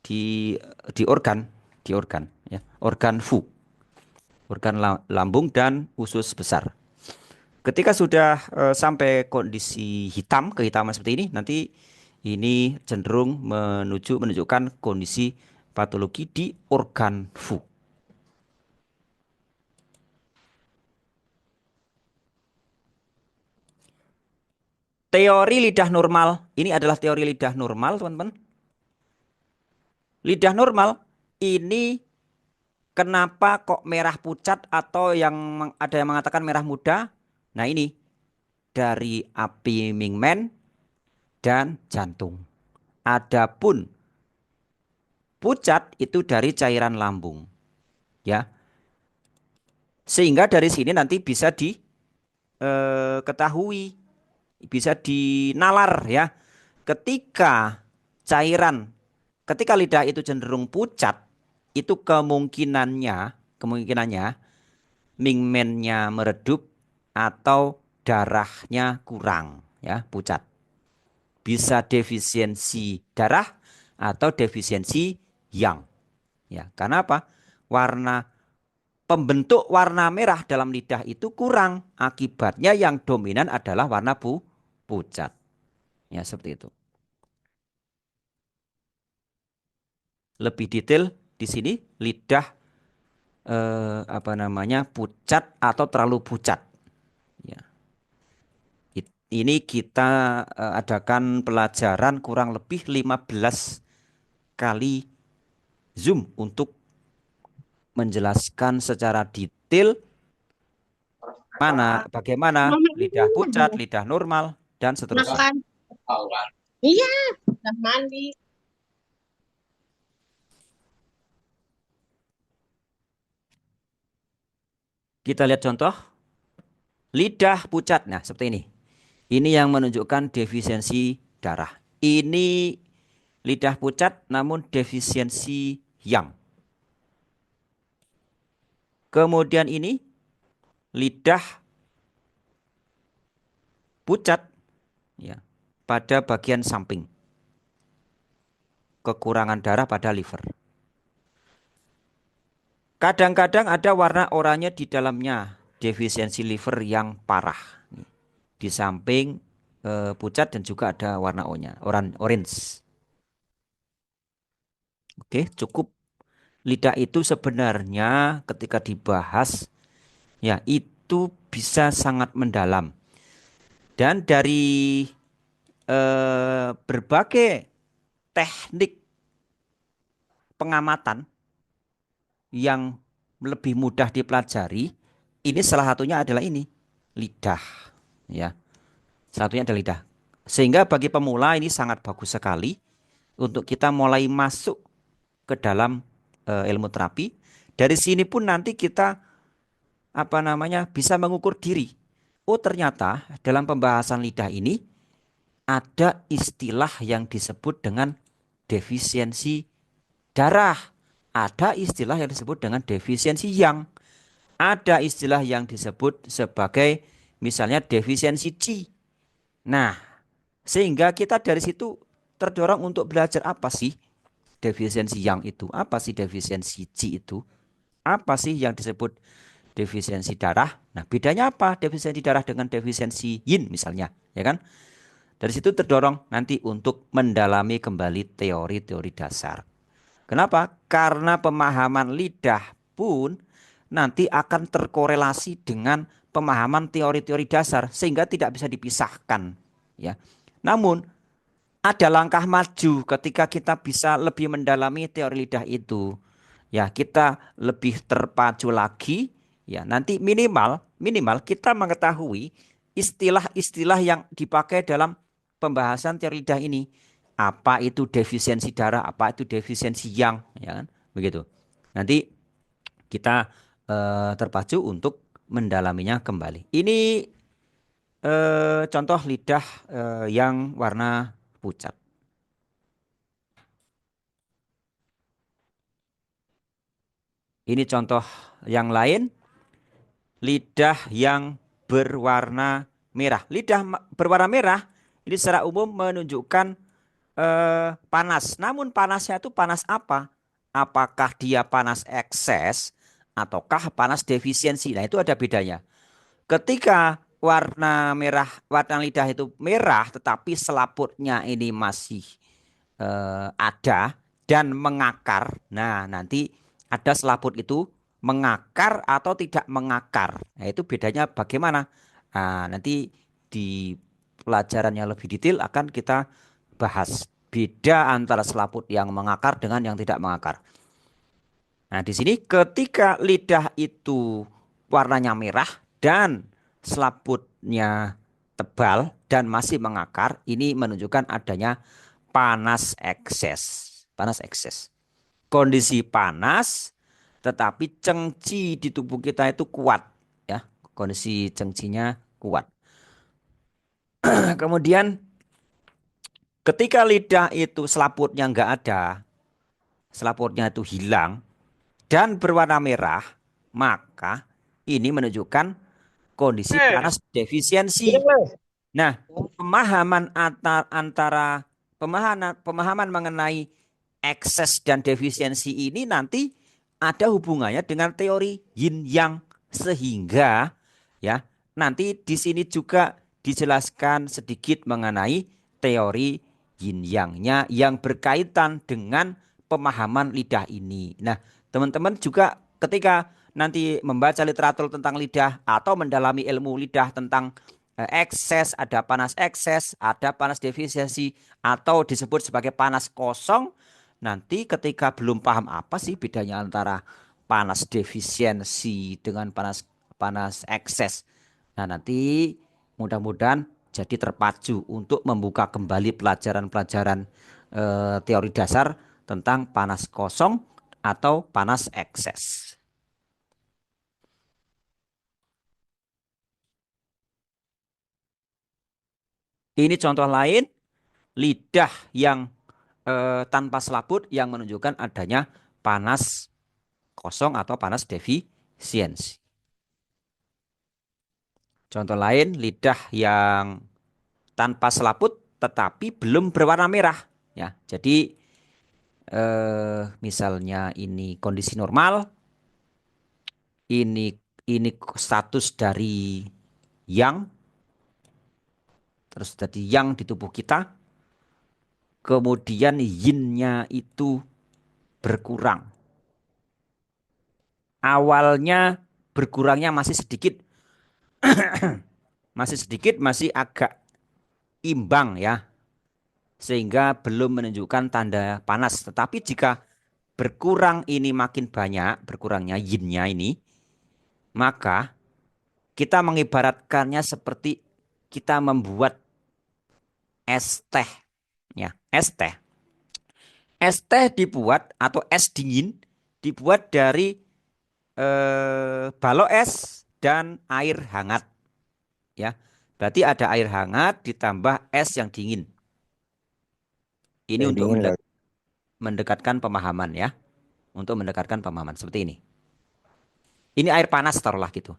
di organ ya, organ fu, organ lambung dan usus besar. Ketika sudah sampai kondisi hitam, kehitaman seperti ini, nanti ini cenderung menunjukkan kondisi patologi di organ fu. Teori lidah normal, ini adalah teori lidah normal, teman-teman. Lidah normal ini kenapa kok merah pucat atau yang ada yang mengatakan merah muda? Nah ini dari api Mingmen dan jantung. Adapun pucat itu dari cairan lambung, ya. Sehingga dari sini nanti bisa diketahui, bisa dinalar ya. Ketika cairan, ketika lidah itu cenderung pucat, itu kemungkinannya mingmennya meredup atau darahnya kurang ya, pucat. Bisa defisiensi darah atau defisiensi yang. Ya, karena apa? Pembentuk warna merah dalam lidah itu kurang. Akibatnya yang dominan adalah warna pucat. Ya, seperti itu. Lebih detail di sini lidah apa namanya? Pucat atau terlalu pucat. Ya. Ini kita adakan pelajaran kurang lebih 15 kali Zoom untuk menjelaskan secara detail bagaimana Mama lidah pucat, ini lidah normal, dan seterusnya. makan. Iya, udah mandi. Kita lihat contoh lidah pucat. Nah, seperti ini. Ini yang menunjukkan defisiensi darah. Ini lidah pucat namun defisiensi yang. Kemudian ini lidah pucat ya pada bagian samping. Kekurangan darah pada liver. Kadang-kadang ada warna oranye di dalamnya, defisiensi liver yang parah. Di samping pucat dan juga ada warna orange. Oke, cukup. Lidah itu sebenarnya ketika dibahas ya itu bisa sangat mendalam. Dan dari berbagai teknik pengamatan yang lebih mudah dipelajari, ini salah satunya adalah ini, lidah. Ya, salah satunya adalah lidah. Sehingga bagi pemula ini sangat bagus sekali untuk kita mulai masuk ke dalam ilmu terapi. Dari sini pun nanti kita bisa mengukur diri. Oh, ternyata dalam pembahasan lidah ini ada istilah yang disebut dengan defisiensi darah. Ada istilah yang disebut dengan defisiensi yang. Ada istilah yang disebut sebagai misalnya defisiensi Qi. Nah, sehingga kita dari situ terdorong untuk belajar apa sih defisiensi yang itu? Apa sih defisiensi Qi itu? Apa sih yang disebut defisiensi darah? Nah, bedanya apa defisiensi darah dengan defisiensi yin misalnya, ya kan? Dari situ terdorong nanti untuk mendalami kembali teori-teori dasar. Kenapa? Karena pemahaman lidah pun nanti akan terkorelasi dengan pemahaman teori-teori dasar sehingga tidak bisa dipisahkan, ya. Namun ada langkah maju ketika kita bisa lebih mendalami teori lidah itu. Ya, kita lebih terpacu lagi, ya. Nanti minimal minimal kita mengetahui istilah-istilah yang dipakai dalam pembahasan teori lidah ini. Apa itu defisiensi darah, apa itu defisiensi yang, ya kan? Begitu. Nanti kita terpacu untuk mendalaminya kembali. Ini contoh lidah yang warna pucat. Ini contoh yang lain, lidah yang berwarna merah. Lidah berwarna merah ini secara umum menunjukkan panas. Namun panasnya itu panas apa? Apakah dia panas ekses ataukah panas defisiensi? Nah, itu ada bedanya. Ketika warna lidah itu merah tetapi selaputnya ini masih ada dan mengakar. Nah, nanti ada selaput itu mengakar atau tidak mengakar. Nah, itu bedanya bagaimana? Nah, nanti di pelajaran yang lebih detail akan kita bahas beda antara selaput yang mengakar dengan yang tidak mengakar. Nah, di sini ketika lidah itu warnanya merah dan selaputnya tebal dan masih mengakar, ini menunjukkan adanya panas ekses. Panas ekses. Kondisi panas tetapi cengci di tubuh kita itu kuat, ya. Kondisi cengcinya kuat. Kemudian ketika lidah itu selaputnya nggak ada, selaputnya itu hilang dan berwarna merah, maka ini menunjukkan kondisi panas defisiensi. Nah, antara pemahaman mengenai ekses dan defisiensi ini nanti ada hubungannya dengan teori yin yang, sehingga ya nanti di sini juga dijelaskan sedikit mengenai teori yin yangnya yang berkaitan dengan pemahaman lidah ini. Nah, teman-teman juga ketika nanti membaca literatur tentang lidah atau mendalami ilmu lidah tentang ekses, ada panas ekses, ada panas defisiensi atau disebut sebagai panas kosong. Nanti ketika belum paham apa sih bedanya antara panas defisiensi dengan panas panas ekses. Nah, nanti mudah-mudahan jadi terpacu untuk membuka kembali pelajaran-pelajaran teori dasar tentang panas kosong atau panas ekses. Ini contoh lain lidah yang tanpa selaput yang menunjukkan adanya panas kosong atau panas defisiensi. Contoh lain lidah yang tanpa selaput tetapi belum berwarna merah ya. Jadi misalnya ini kondisi normal, ini status dari yang, terus tadi yang di tubuh kita, kemudian yin-nya itu berkurang. Awalnya berkurangnya masih sedikit, masih agak imbang ya, sehingga belum menunjukkan tanda panas. Tetapi jika berkurang ini makin banyak, berkurangnya yin-nya ini, maka kita mengibaratkannya seperti kita membuat es teh ya, es teh. Es teh dibuat atau es dingin dibuat dari balok es dan air hangat ya. Berarti ada air hangat ditambah es yang dingin. Ini Yang untuk dingin nggak? mendekatkan pemahaman ya. Untuk mendekatkan pemahaman seperti ini. Ini air panas taruhlah gitu.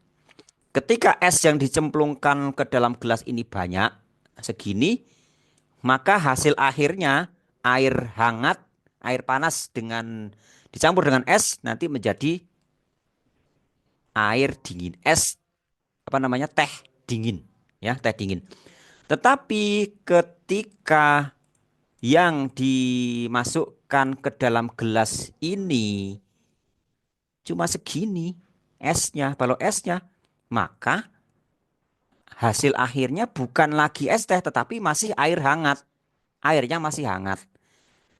Ketika es yang dicemplungkan ke dalam gelas ini banyak segini, maka hasil akhirnya air hangat, air panas dengan dicampur dengan es nanti menjadi air dingin, es apa namanya teh dingin, ya teh dingin. Tetapi ketika yang dimasukkan ke dalam gelas ini cuma segini esnya, balok esnya, maka hasil akhirnya bukan lagi es teh tetapi masih air hangat. Airnya masih hangat.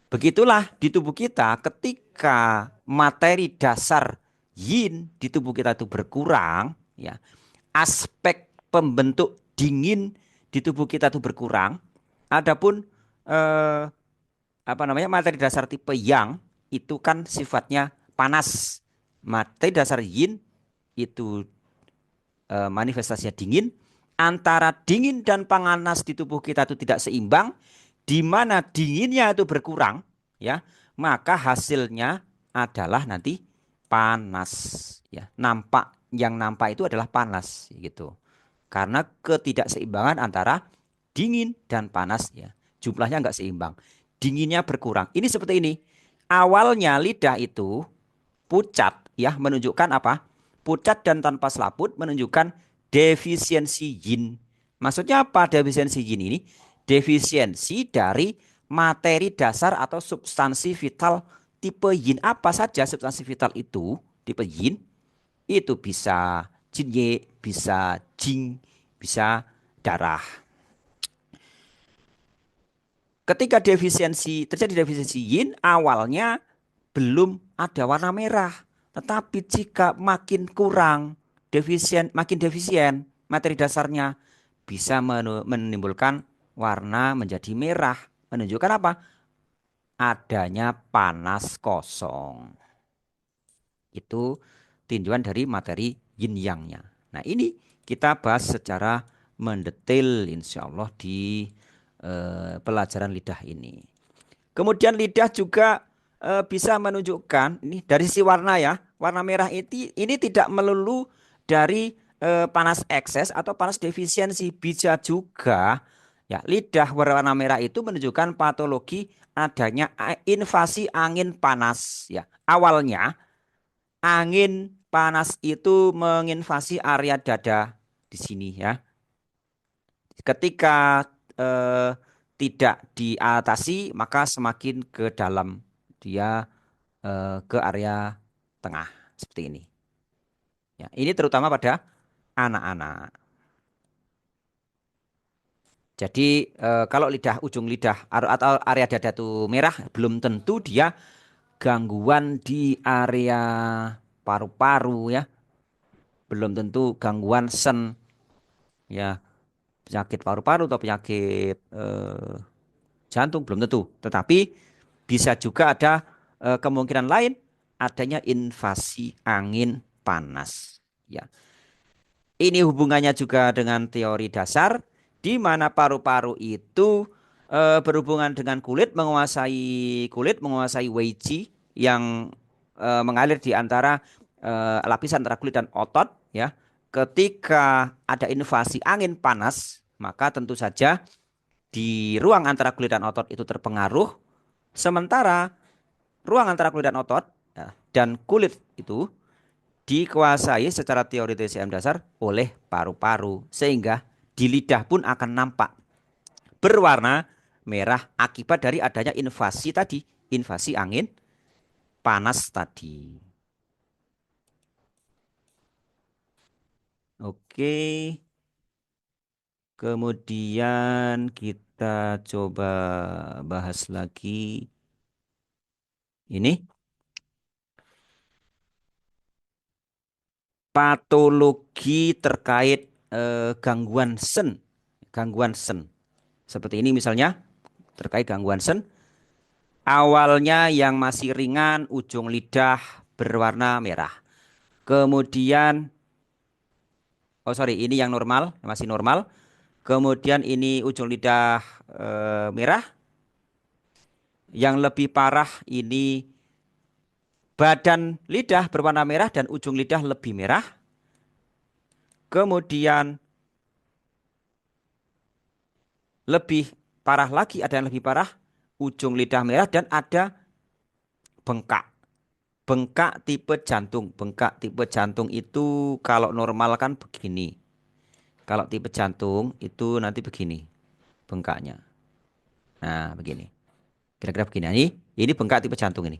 Begitulah di tubuh kita ketika materi dasar yin di tubuh kita itu berkurang, ya. Aspek pembentuk dingin di tubuh kita itu berkurang. Adapun eh, apa namanya materi dasar tipe yang itu kan sifatnya panas. Materi dasar yin itu manifestasinya dingin. Antara dingin dan panas di tubuh kita itu tidak seimbang, di mana dinginnya itu berkurang, ya, maka hasilnya adalah nanti panas, ya. Yang nampak itu adalah panas, gitu. Karena ketidakseimbangan antara dingin dan panas, ya, jumlahnya nggak seimbang, dinginnya berkurang. Ini seperti ini. Awalnya lidah itu pucat, ya, menunjukkan apa? Pucat dan tanpa selaput menunjukkan defisiensi yin. Maksudnya apa defisiensi yin ini? Defisiensi dari materi dasar atau substansi vital tipe yin. Apa saja substansi vital itu tipe yin? Itu bisa jin ye, bisa jing, bisa darah. Ketika terjadi defisiensi yin, awalnya belum ada warna merah. Tetapi jika makin kurang, makin defisien materi dasarnya, bisa menimbulkan warna menjadi merah. Menunjukkan apa? Adanya panas kosong. Itu tinjauan dari materi yin yang-nya. Nah, ini kita bahas secara mendetail insya Allah di pelajaran lidah ini. Kemudian lidah juga bisa menunjukkan ini dari sisi warna ya. Warna merah ini tidak melulu dari panas ekses atau panas defisiensi. Bisa juga ya lidah berwarna merah itu menunjukkan patologi adanya invasi angin panas ya. Awalnya angin panas itu menginvasi area dada di sini ya. Ketika eh, tidak diatasi maka semakin ke dalam dia ke area tengah seperti ini. Ya, ini terutama pada anak-anak. Jadi kalau ujung lidah atau area dada itu merah belum tentu dia gangguan di area paru-paru ya. Belum tentu gangguan sen ya, penyakit paru-paru atau penyakit jantung belum tentu. Tetapi bisa juga ada kemungkinan lain adanya invasi angin panas. Ya, ini hubungannya juga dengan teori dasar Di mana paru-paru itu berhubungan dengan kulit, menguasai Wei Qi yang mengalir di antara lapisan antara kulit dan otot, ya. Ketika ada invasi angin panas, maka tentu saja di ruang antara kulit dan otot itu terpengaruh. Sementara ruang antara kulit dan otot, ya, dan kulit itu dikuasai secara teori TCM dasar oleh paru-paru, sehingga di lidah pun akan nampak berwarna merah akibat dari adanya invasi tadi, invasi angin panas tadi. Oke, kemudian kita coba bahas lagi ini patologi terkait gangguan sen. Gangguan sen. Seperti ini misalnya terkait gangguan sen. Awalnya yang masih ringan, ujung lidah berwarna merah. Kemudian, oh sorry, ini yang normal, masih normal. Kemudian ini ujung lidah merah. Yang lebih parah ini badan lidah berwarna merah dan ujung lidah lebih merah. Kemudian lebih parah lagi, ada yang lebih parah, ujung lidah merah dan ada bengkak. Bengkak tipe jantung. Bengkak tipe jantung itu kalau normal kan begini. Kalau tipe jantung itu nanti begini bengkaknya. Nah, begini. Kira-kira begini. Nah, ini bengkak tipe jantung ini.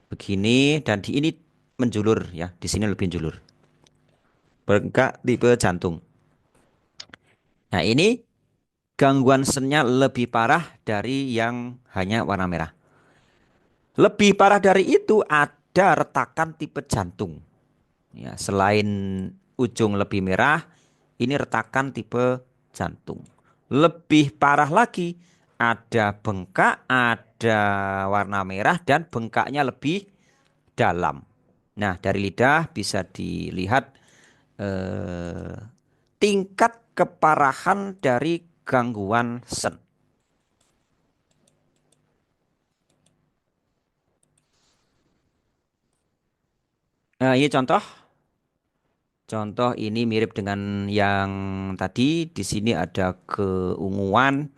Begini dan di ini menjulur ya. Di sini lebih menjulur. Bengkak tipe jantung. Nah, ini gangguan sennya lebih parah dari yang hanya warna merah. Lebih parah dari itu ada retakan tipe jantung. Ya, selain ujung lebih merah, ini retakan tipe jantung. Lebih parah lagi, ada bengkak, ada warna merah dan bengkaknya lebih dalam. Nah, dari lidah bisa dilihat eh, tingkat keparahan dari gangguan sen. Nah, ini contoh. Contoh ini mirip dengan yang tadi. Di sini ada keunguan,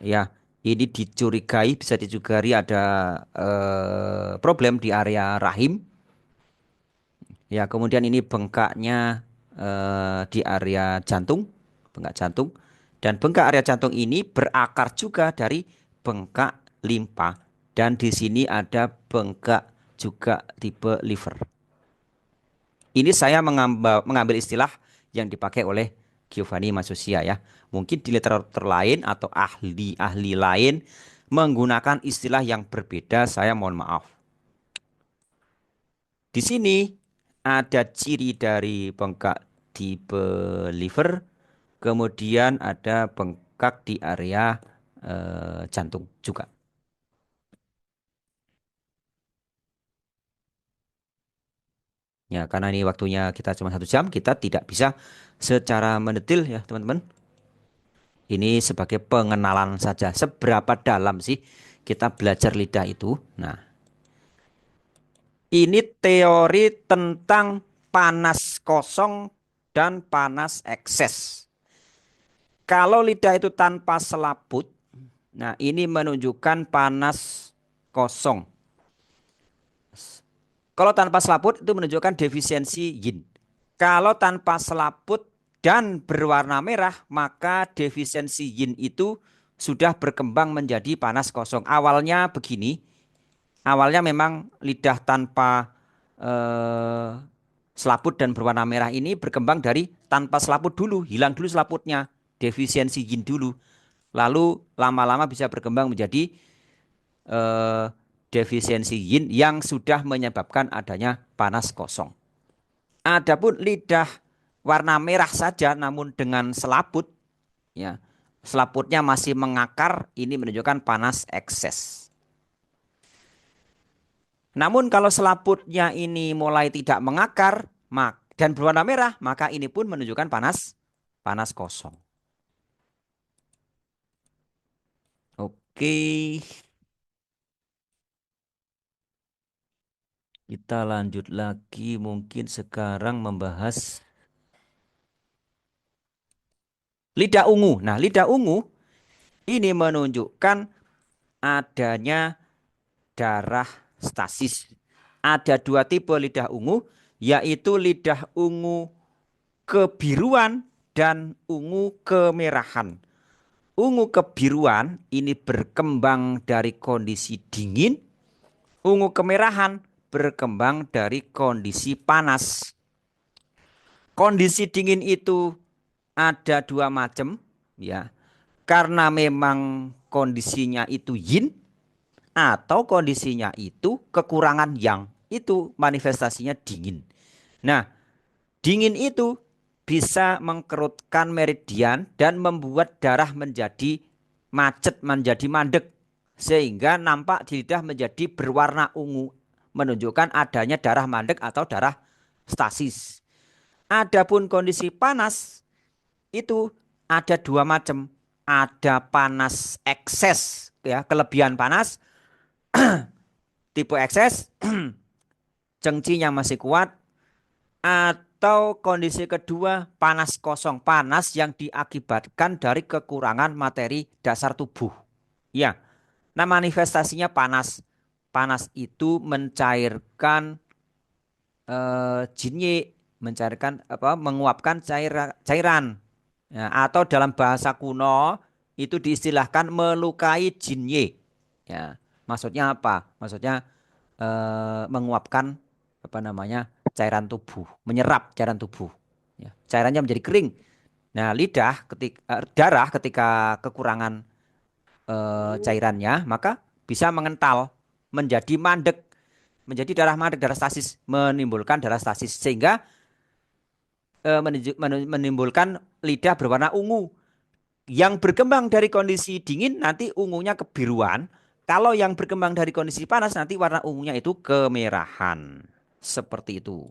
ya. Ini dicurigai, bisa dicurigai ada problem di area rahim. Ya, kemudian ini bengkaknya di area jantung, bengkak jantung. Dan bengkak area jantung ini berakar juga dari bengkak limpa. Dan di sini ada bengkak juga tipe liver. Ini saya mengambil istilah yang dipakai oleh Giovanni Masusia ya. Mungkin di literatur lain atau ahli-ahli lain menggunakan istilah yang berbeda, saya mohon maaf. Di sini ada ciri dari bengkak tipe liver, kemudian ada bengkak di area jantung juga. Ya, karena ini waktunya kita cuma 1 jam, kita tidak bisa secara mendetil ya teman-teman. Ini sebagai pengenalan saja. Seberapa dalam sih kita belajar lidah itu? Nah, ini teori tentang panas kosong dan panas ekses. Kalau lidah itu tanpa selaput, nah ini menunjukkan panas kosong. Kalau tanpa selaput itu menunjukkan defisiensi yin. Kalau tanpa selaput dan berwarna merah, maka defisiensi yin itu sudah berkembang menjadi panas kosong. Awalnya begini, awalnya memang lidah tanpa eh, selaput dan berwarna merah ini berkembang dari tanpa selaput dulu, hilang dulu selaputnya, defisiensi yin dulu. Lalu lama-lama bisa berkembang menjadi eh, defisiensi yin yang sudah menyebabkan adanya panas kosong. Adapun lidah warna merah saja namun dengan selaput, ya. Selaputnya masih mengakar, ini menunjukkan panas ekses. Namun kalau selaputnya ini mulai tidak mengakar dan berwarna merah, maka ini pun menunjukkan panas kosong. Kita lanjut lagi mungkin sekarang membahas lidah ungu. Nah, lidah ungu ini menunjukkan adanya darah stasis. Ada dua tipe lidah ungu, yaitu lidah ungu kebiruan dan ungu kemerahan. Ungu kebiruan ini berkembang dari kondisi dingin, ungu kemerahan berkembang dari kondisi panas. Kondisi dingin itu ada dua macam, ya. Karena memang kondisinya itu yin atau kondisinya itu kekurangan yang, itu manifestasinya dingin. Nah, dingin itu bisa mengkerutkan meridian dan membuat darah menjadi macet, menjadi mandek. Sehingga nampak di lidah menjadi berwarna ungu. Menunjukkan adanya darah mandek atau darah stasis. Adapun kondisi panas itu ada dua macam. Ada panas ekses, ya, kelebihan panas, tipe ekses, cengcinya masih kuat, atau kondisi kedua panas kosong, panas yang diakibatkan dari kekurangan materi dasar tubuh. Ya, nah manifestasinya panas. Panas itu mencairkan jinye, mencairkan apa? Menguapkan cairan. Ya, atau dalam bahasa kuno itu diistilahkan melukai jinye. Ya, maksudnya apa? Maksudnya menguapkan apa namanya cairan tubuh, menyerap cairan tubuh. Ya, cairannya menjadi kering. Nah, lidah ketika darah ketika kekurangan cairannya, maka bisa mengental, menjadi mandek, menjadi darah mandek, darah stasis, menimbulkan darah stasis sehingga menimbulkan lidah berwarna ungu. Yang berkembang dari kondisi dingin nanti ungunya kebiruan. Kalau yang berkembang dari kondisi panas nanti warna ungunya itu kemerahan. Seperti itu.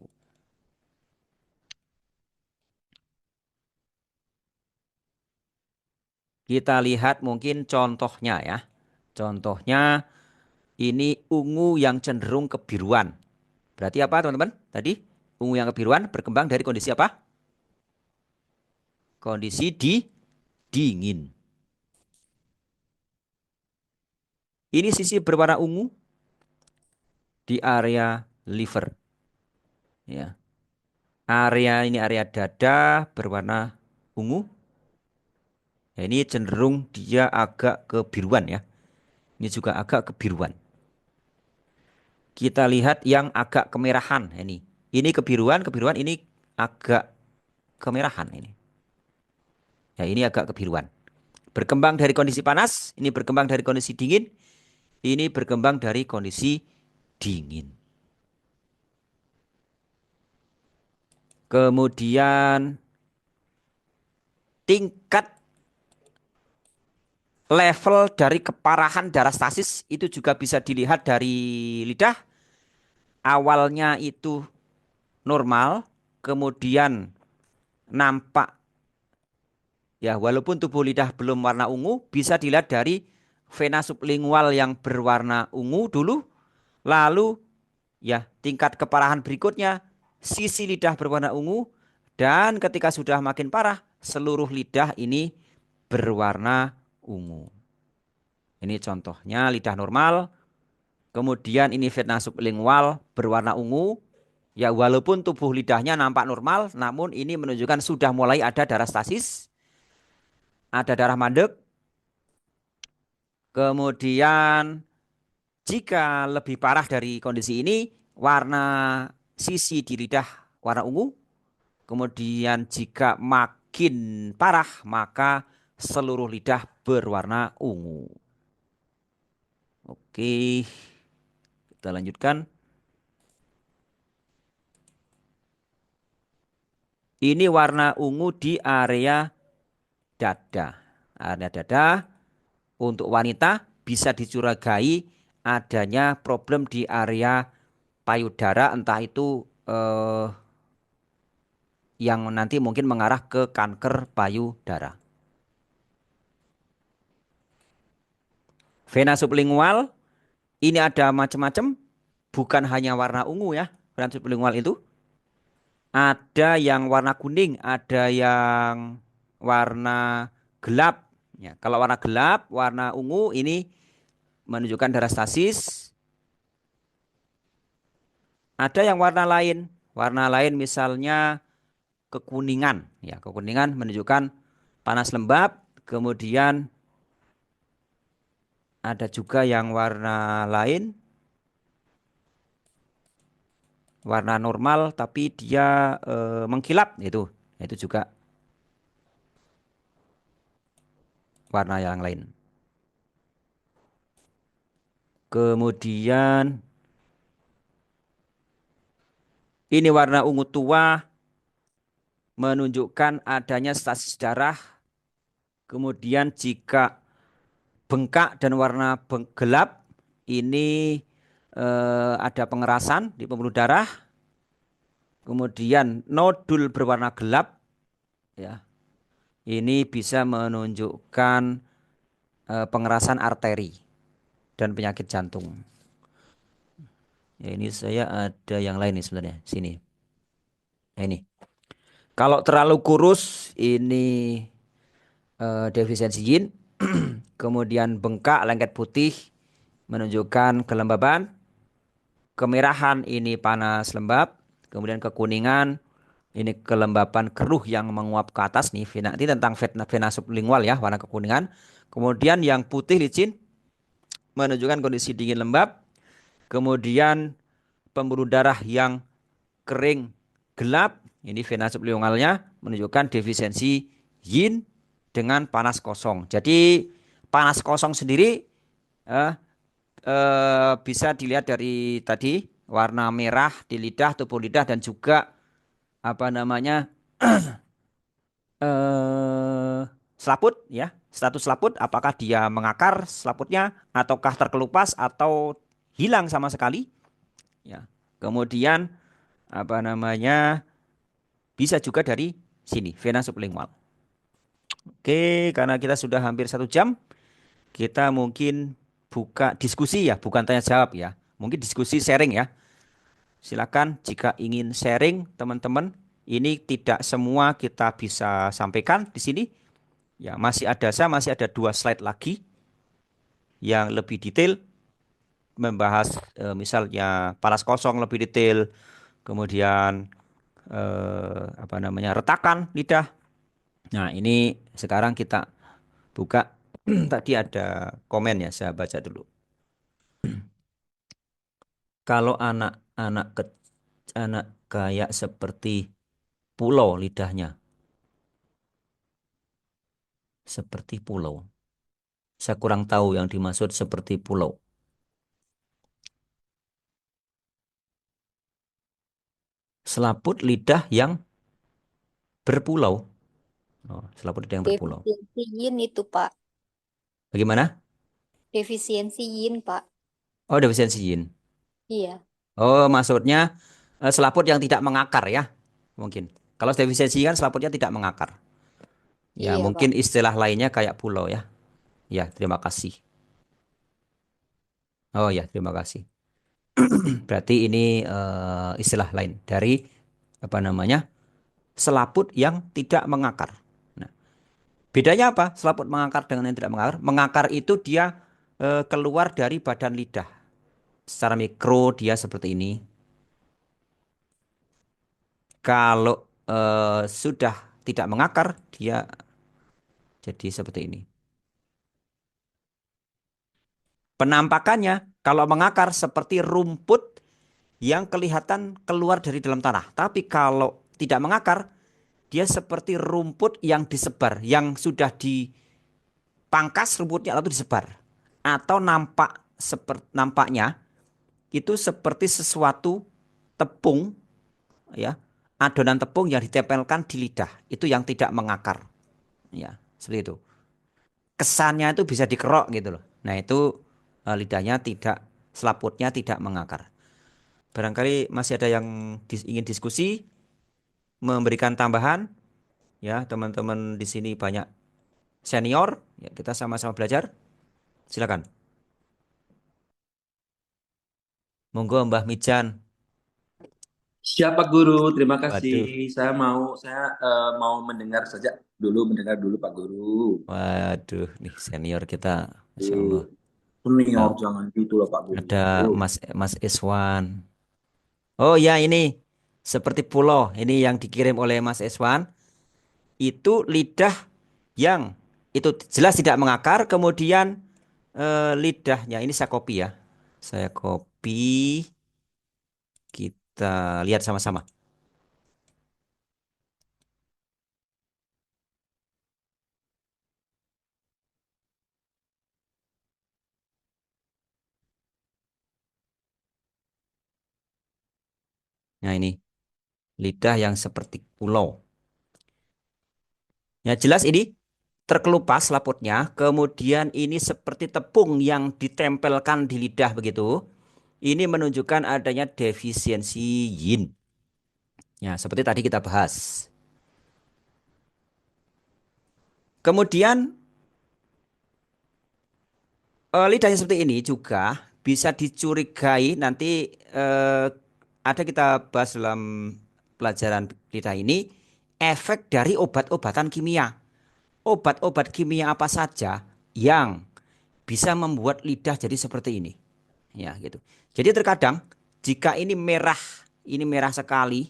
Kita lihat mungkin contohnya ya. Contohnya ini ungu yang cenderung kebiruan. Berarti apa teman-teman? Tadi ungu yang kebiruan berkembang dari kondisi apa? Kondisi dingin. Ini sisi berwarna ungu di area liver. Ya. Area ini area dada berwarna ungu. Ya, ini cenderung dia agak kebiruan ya. Ini juga agak kebiruan. Kita lihat yang agak kemerahan ini. Ini kebiruan, kebiruan ini agak kemerahan ini. Ya, ini agak kebiruan. Berkembang dari kondisi panas, ini berkembang dari kondisi dingin, ini berkembang dari kondisi dingin. Kemudian tingkat level dari keparahan darah stasis itu juga bisa dilihat dari lidah. Awalnya itu normal, kemudian nampak, ya, walaupun tubuh lidah belum warna ungu, bisa dilihat dari vena sublingual yang berwarna ungu dulu, lalu ya tingkat keparahan berikutnya sisi lidah berwarna ungu, dan ketika sudah makin parah seluruh lidah ini berwarna ungu. Ini contohnya lidah normal, kemudian ini vena sublingual berwarna ungu. Ya, walaupun tubuh lidahnya nampak normal, namun ini menunjukkan sudah mulai ada darah stasis, ada darah mandek. Kemudian jika lebih parah dari kondisi ini, warna sisi di lidah warna ungu. Kemudian jika makin parah, maka seluruh lidah berwarna ungu. Oke, kita lanjutkan. Ini warna ungu di area dada. Area dada untuk wanita bisa dicurigai adanya problem di area payudara, entah itu yang nanti mungkin mengarah ke kanker payudara. Vena sublingual ini ada macam-macam, bukan hanya warna ungu ya. Vena sublingual itu ada yang warna kuning, ada yang warna gelap. Ya, kalau warna gelap, warna ungu ini menunjukkan darah stasis. Ada yang warna lain misalnya kekuningan. Ya, kekuningan menunjukkan panas lembab. Kemudian ada juga yang warna lain, warna normal tapi dia mengkilap itu. Itu juga warna yang lain. Kemudian ini warna ungu tua menunjukkan adanya stasis darah. Kemudian jika bengkak dan warna gelap ini ada pengerasan di pembuluh darah. Kemudian nodul berwarna gelap ya. Ini bisa menunjukkan pengerasan arteri dan penyakit jantung. Ya, ini saya ada yang lain nih sebenarnya. Sini. Nah, ini. Kalau terlalu kurus ini defisiensi yin. Kemudian bengkak lengket putih menunjukkan kelembaban. Kemerahan ini panas lembab. Kemudian kekuningan ini kelembapan keruh yang menguap ke atas nih. Ini tentang vena sublingual ya, warna kekuningan. Kemudian yang putih licin menunjukkan kondisi dingin lembab. Kemudian pembuluh darah yang kering gelap, ini vena sublingualnya menunjukkan defisiensi yin dengan panas kosong. Jadi panas kosong sendiri eh, bisa dilihat dari tadi warna merah di lidah, tubuh lidah dan juga apa namanya eh selaput ya, status selaput apakah dia mengakar selaputnya ataukah terkelupas atau hilang sama sekali ya. Kemudian apa namanya bisa juga dari sini vena sublingual. Oke, karena kita sudah hampir 1 jam, kita mungkin buka diskusi ya, bukan tanya jawab ya. Mungkin diskusi sharing ya. Silakan jika ingin sharing teman-teman. Ini tidak semua kita bisa sampaikan di sini. Ya, saya masih ada 2 slide lagi yang lebih detail membahas misalnya panas kosong lebih detail, kemudian apa namanya retakan lidah. Nah, ini sekarang kita buka. Tadi ada komen ya, saya baca dulu. Kalau anak kayak seperti pulau lidahnya, seperti pulau. Saya kurang tahu yang dimaksud seperti pulau. Selaput lidah yang berpulau. Oh, selaput lidah yang berpulau. Defisiensi yin itu, Pak. Bagaimana? Defisiensi yin, Pak. Oh, defisiensi yin. Iya. Oh, maksudnya selaput yang tidak mengakar ya, mungkin. Kalau defisiensi kan selaputnya tidak mengakar. Ya, Iya, Pak. mungkin istilah lainnya kayak pulau ya. Ya, terima kasih. Oh ya, terima kasih. Berarti ini istilah lain dari apa namanya? Selaput yang tidak mengakar. Nah, bedanya apa? Selaput mengakar dengan yang tidak mengakar. Mengakar itu dia keluar dari badan lidah. Secara mikro dia seperti ini. Kalau sudah tidak mengakar, dia jadi seperti ini. Penampakannya kalau mengakar seperti rumput yang kelihatan keluar dari dalam tanah. Tapi kalau tidak mengakar, dia seperti rumput yang disebar, yang sudah dipangkas rumputnya lalu disebar. Atau nampaknya itu seperti sesuatu tepung ya, adonan tepung yang ditempelkan di lidah. Itu yang tidak mengakar. Ya, seperti itu. Kesannya itu bisa dikerok gitu loh. Nah, itu lidahnya tidak, selaputnya tidak mengakar. Barangkali masih ada yang ingin diskusi, memberikan tambahan. Ya, teman-teman di sini banyak senior, ya kita sama-sama belajar. Silakan. Monggo Mbah Mijan. Siapa Guru? Terima kasih. Waduh, Saya mau mendengar saja mendengar dulu Pak Guru. waduh, nih senior kita, Masya Allah. Senior Nah, jangan gitu lah Pak Guru. ada Mas Iswan. Oh ya, ini seperti pulau. Ini yang dikirim oleh Mas Iswan. Itu lidah yang itu jelas tidak mengakar. Kemudian lidahnya ini saya copy ya. Saya copy. Kita lihat sama-sama. Nah ini lidah yang seperti pulau. Ya jelas ini terkelupas laputnya. Kemudian ini seperti tepung yang ditempelkan di lidah begitu. Ini menunjukkan adanya defisiensi yin. Ya seperti tadi kita bahas. Kemudian lidahnya seperti ini juga bisa dicurigai nanti ada kita bahas dalam pelajaran lidah ini efek dari obat-obatan kimia. Obat-obat kimia apa saja yang bisa membuat lidah jadi seperti ini. Ya, gitu. Jadi terkadang jika ini merah sekali,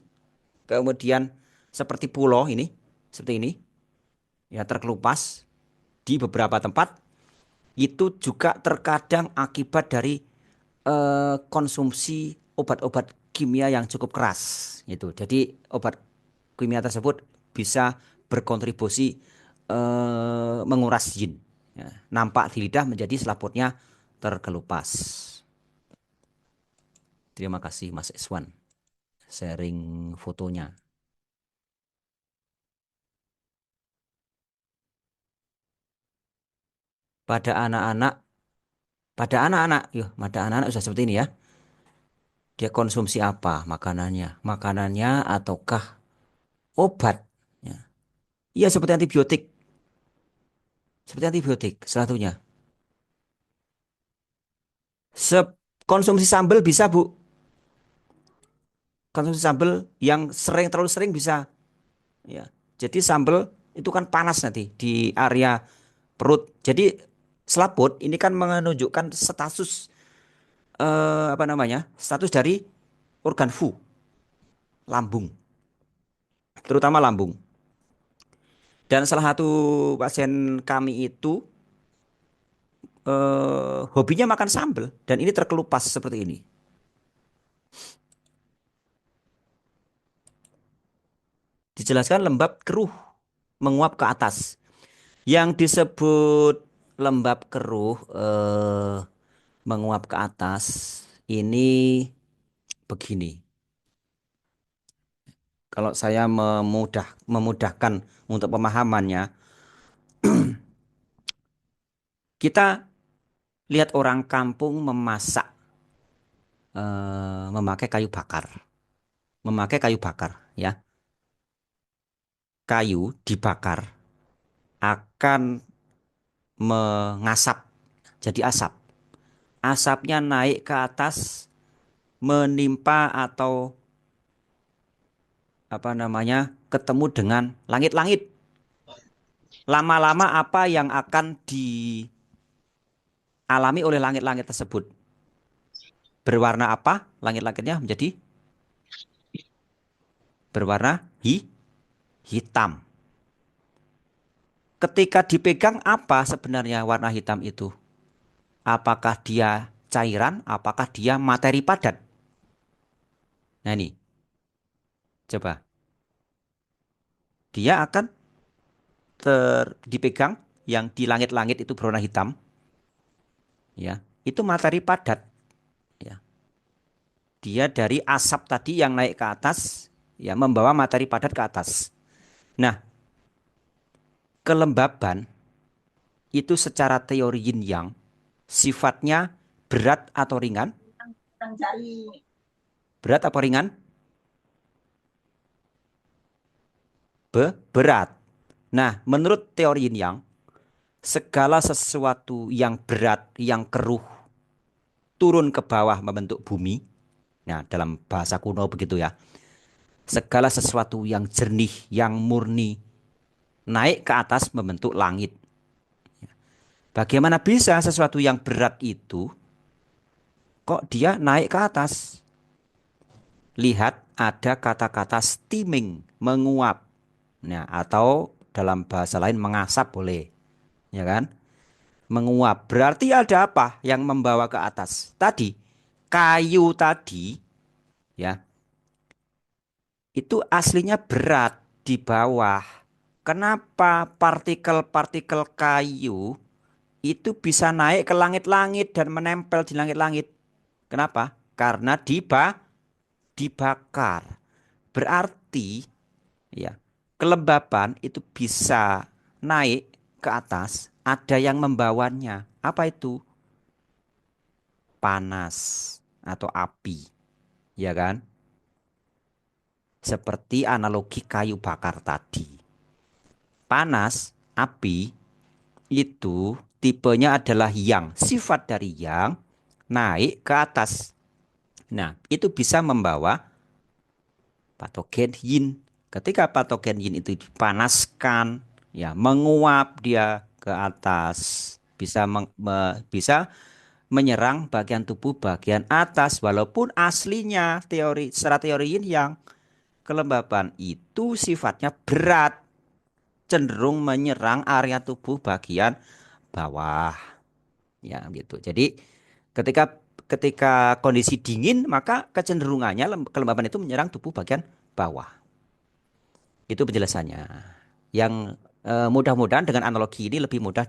kemudian seperti pulau ini, seperti ini, ya terkelupas di beberapa tempat itu juga terkadang akibat dari konsumsi obat-obat kimia yang cukup keras itu. Jadi obat kimia tersebut bisa berkontribusi menguras yin. Ya, nampak di lidah menjadi selaputnya terkelupas. Terima kasih Mas Iswan sharing fotonya. Pada anak-anak, pada anak-anak sudah seperti ini ya. Dia konsumsi apa makanannya? Makanannya ataukah obat? Ya. Iya seperti antibiotik. Seperti antibiotik salah satunya. Konsumsi sambal bisa Bu. Konsumsi sambal yang terlalu sering bisa. Ya. Jadi sambal itu kan panas nanti di area perut. Jadi selaput ini kan menunjukkan status apa namanya? Status dari organ fu, lambung, terutama lambung. Dan salah satu pasien kami itu hobinya makan sambal dan ini terkelupas seperti ini. Dijelaskan lembab keruh menguap ke atas. Yang disebut lembab keruh menguap ke atas ini begini. Kalau saya memudahkan untuk pemahamannya, kita lihat orang kampung memasak memakai kayu bakar. Memakai kayu bakar ya. Kayu dibakar akan mengasap jadi asap. Asapnya naik ke atas menimpa atau apa namanya ketemu dengan langit-langit. Lama-lama apa yang akan dialami oleh langit-langit tersebut? Berwarna apa? Langit-langitnya menjadi berwarna hitam. Ketika dipegang apa sebenarnya warna hitam itu? Apakah dia cairan? Apakah dia materi padat? Nah ini, coba. Dia akan dipegang yang di langit-langit itu berwarna hitam. Ya, itu materi padat. Ya. Dia dari asap tadi yang naik ke atas, ya membawa materi padat ke atas. Nah, kelembaban itu secara teori yin yang sifatnya berat atau ringan? Berat apa ringan? Berat. Nah, menurut teori yin yang, segala sesuatu yang berat, yang keruh, turun ke bawah membentuk bumi, Nah, dalam bahasa kuno begitu ya. Segala sesuatu yang jernih, yang murni, naik ke atas membentuk langit. Bagaimana bisa sesuatu yang berat itu kok dia naik ke atas? Lihat ada kata-kata steaming, menguap. Nah, atau dalam bahasa lain mengasap boleh. Ya kan? Menguap. Berarti ada apa yang membawa ke atas? Tadi kayu tadi ya, itu aslinya berat di bawah. Kenapa partikel-partikel kayu itu bisa naik ke langit-langit dan menempel di langit-langit? Kenapa? Karena dibakar. Berarti ya, kelembapan itu bisa naik ke atas, ada yang membawanya. Apa itu? Panas atau api, ya kan? Seperti analogi kayu bakar tadi. Panas, api itu tipenya adalah yang, sifat dari yang naik ke atas. Nah, itu bisa membawa patogen yin. Ketika patogen yin itu dipanaskan, ya menguap dia ke atas, bisa menyerang bagian tubuh bagian atas, walaupun aslinya secara teori yin yang kelembapan itu sifatnya berat, cenderung menyerang area tubuh bagian bawah, ya gitu. Jadi ketika ketika kondisi dingin, maka kecenderungannya kelembapan itu menyerang tubuh bagian bawah. Itu penjelasannya. Yang mudah-mudahan dengan analogi ini lebih mudah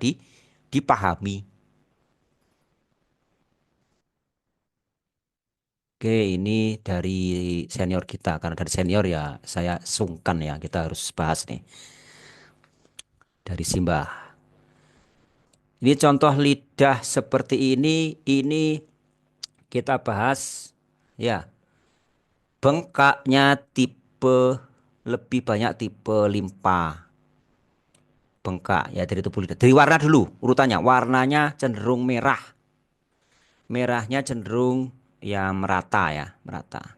dipahami. Oke, ini dari senior kita. Karena dari senior ya saya sungkan ya, kita harus bahas nih. Dari Simbah. Ini contoh lidah seperti ini kita bahas ya. Bengkaknya tipe lebih banyak tipe limpa. Bengkak ya dari tubuh lidah. Dari warna dulu urutannya. Warnanya cenderung merah. Merahnya cenderung ya merata ya, merata.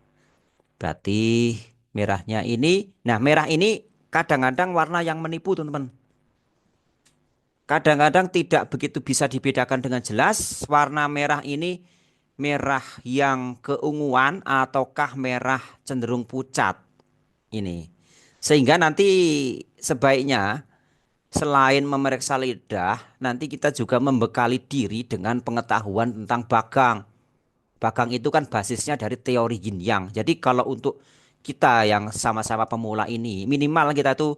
Berarti merahnya ini, nah merah ini kadang-kadang warna yang menipu teman-teman. Kadang-kadang tidak begitu bisa dibedakan dengan jelas warna merah ini merah yang keunguan ataukah merah cenderung pucat ini. Sehingga nanti sebaiknya selain memeriksa lidah, nanti kita juga membekali diri dengan pengetahuan tentang bagang. Bagang itu kan basisnya dari teori yin yang. Jadi kalau untuk kita yang sama-sama pemula ini, minimal kita tuh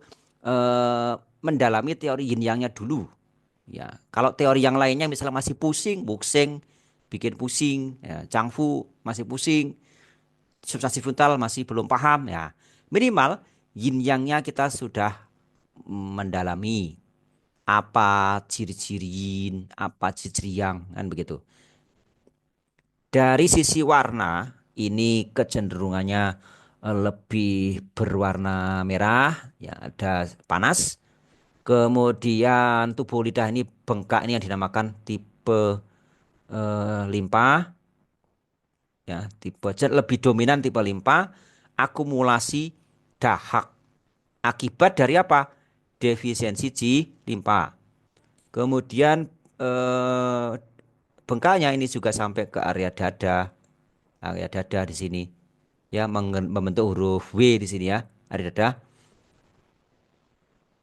mendalami teori yin yangnya dulu. Ya, kalau teori yang lainnya misalnya masih pusing, buksing, bikin pusing, ya, cangfu masih pusing, substansi frontal masih belum paham, ya minimal yin yangnya kita sudah mendalami apa ciri-ciri yin, apa ciri-ciri yang, kan begitu. Dari sisi warna, ini kecenderungannya lebih berwarna merah, ya ada panas. Kemudian tubuh lidah ini bengkak, ini yang dinamakan tipe limpa, ya tipe lebih dominan tipe limpa, akumulasi dahak. Akibat dari apa? Defisiensi limpa. Kemudian bengkaknya ini juga sampai ke area dada di sini, ya membentuk huruf W di sini ya, area dada.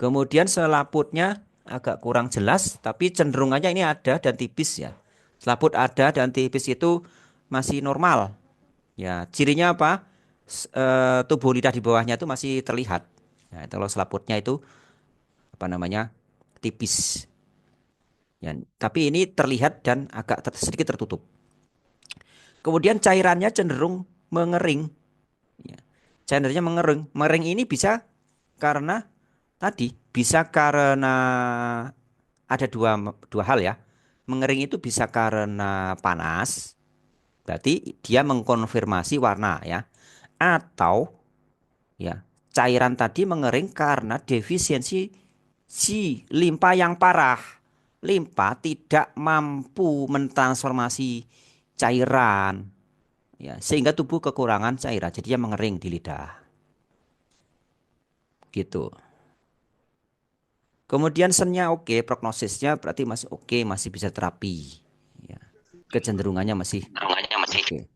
Kemudian selaputnya agak kurang jelas, tapi cenderungannya ini ada dan tipis ya. Selaput ada dan tipis itu masih normal. Ya, cirinya apa? Tubuh lidah di bawahnya itu masih terlihat. Ya, kalau selaputnya itu apa namanya? Tipis. Ya, tapi ini terlihat dan agak sedikit tertutup. Kemudian cairannya cenderung mengering. Ya, cairannya mengering. Mengering ini bisa karena tadi bisa karena ada dua hal ya. Mengering itu bisa karena panas, berarti dia mengkonfirmasi warna ya. Atau ya cairan tadi mengering karena defisiensi limpa yang parah. Limpa tidak mampu mentransformasi cairan Ya, sehingga tubuh kekurangan cairan, jadi dia mengering di lidah. Gitu. Kemudian sennya oke, prognosisnya berarti masih oke, masih bisa terapi. Ya. Kecenderungannya masih oke.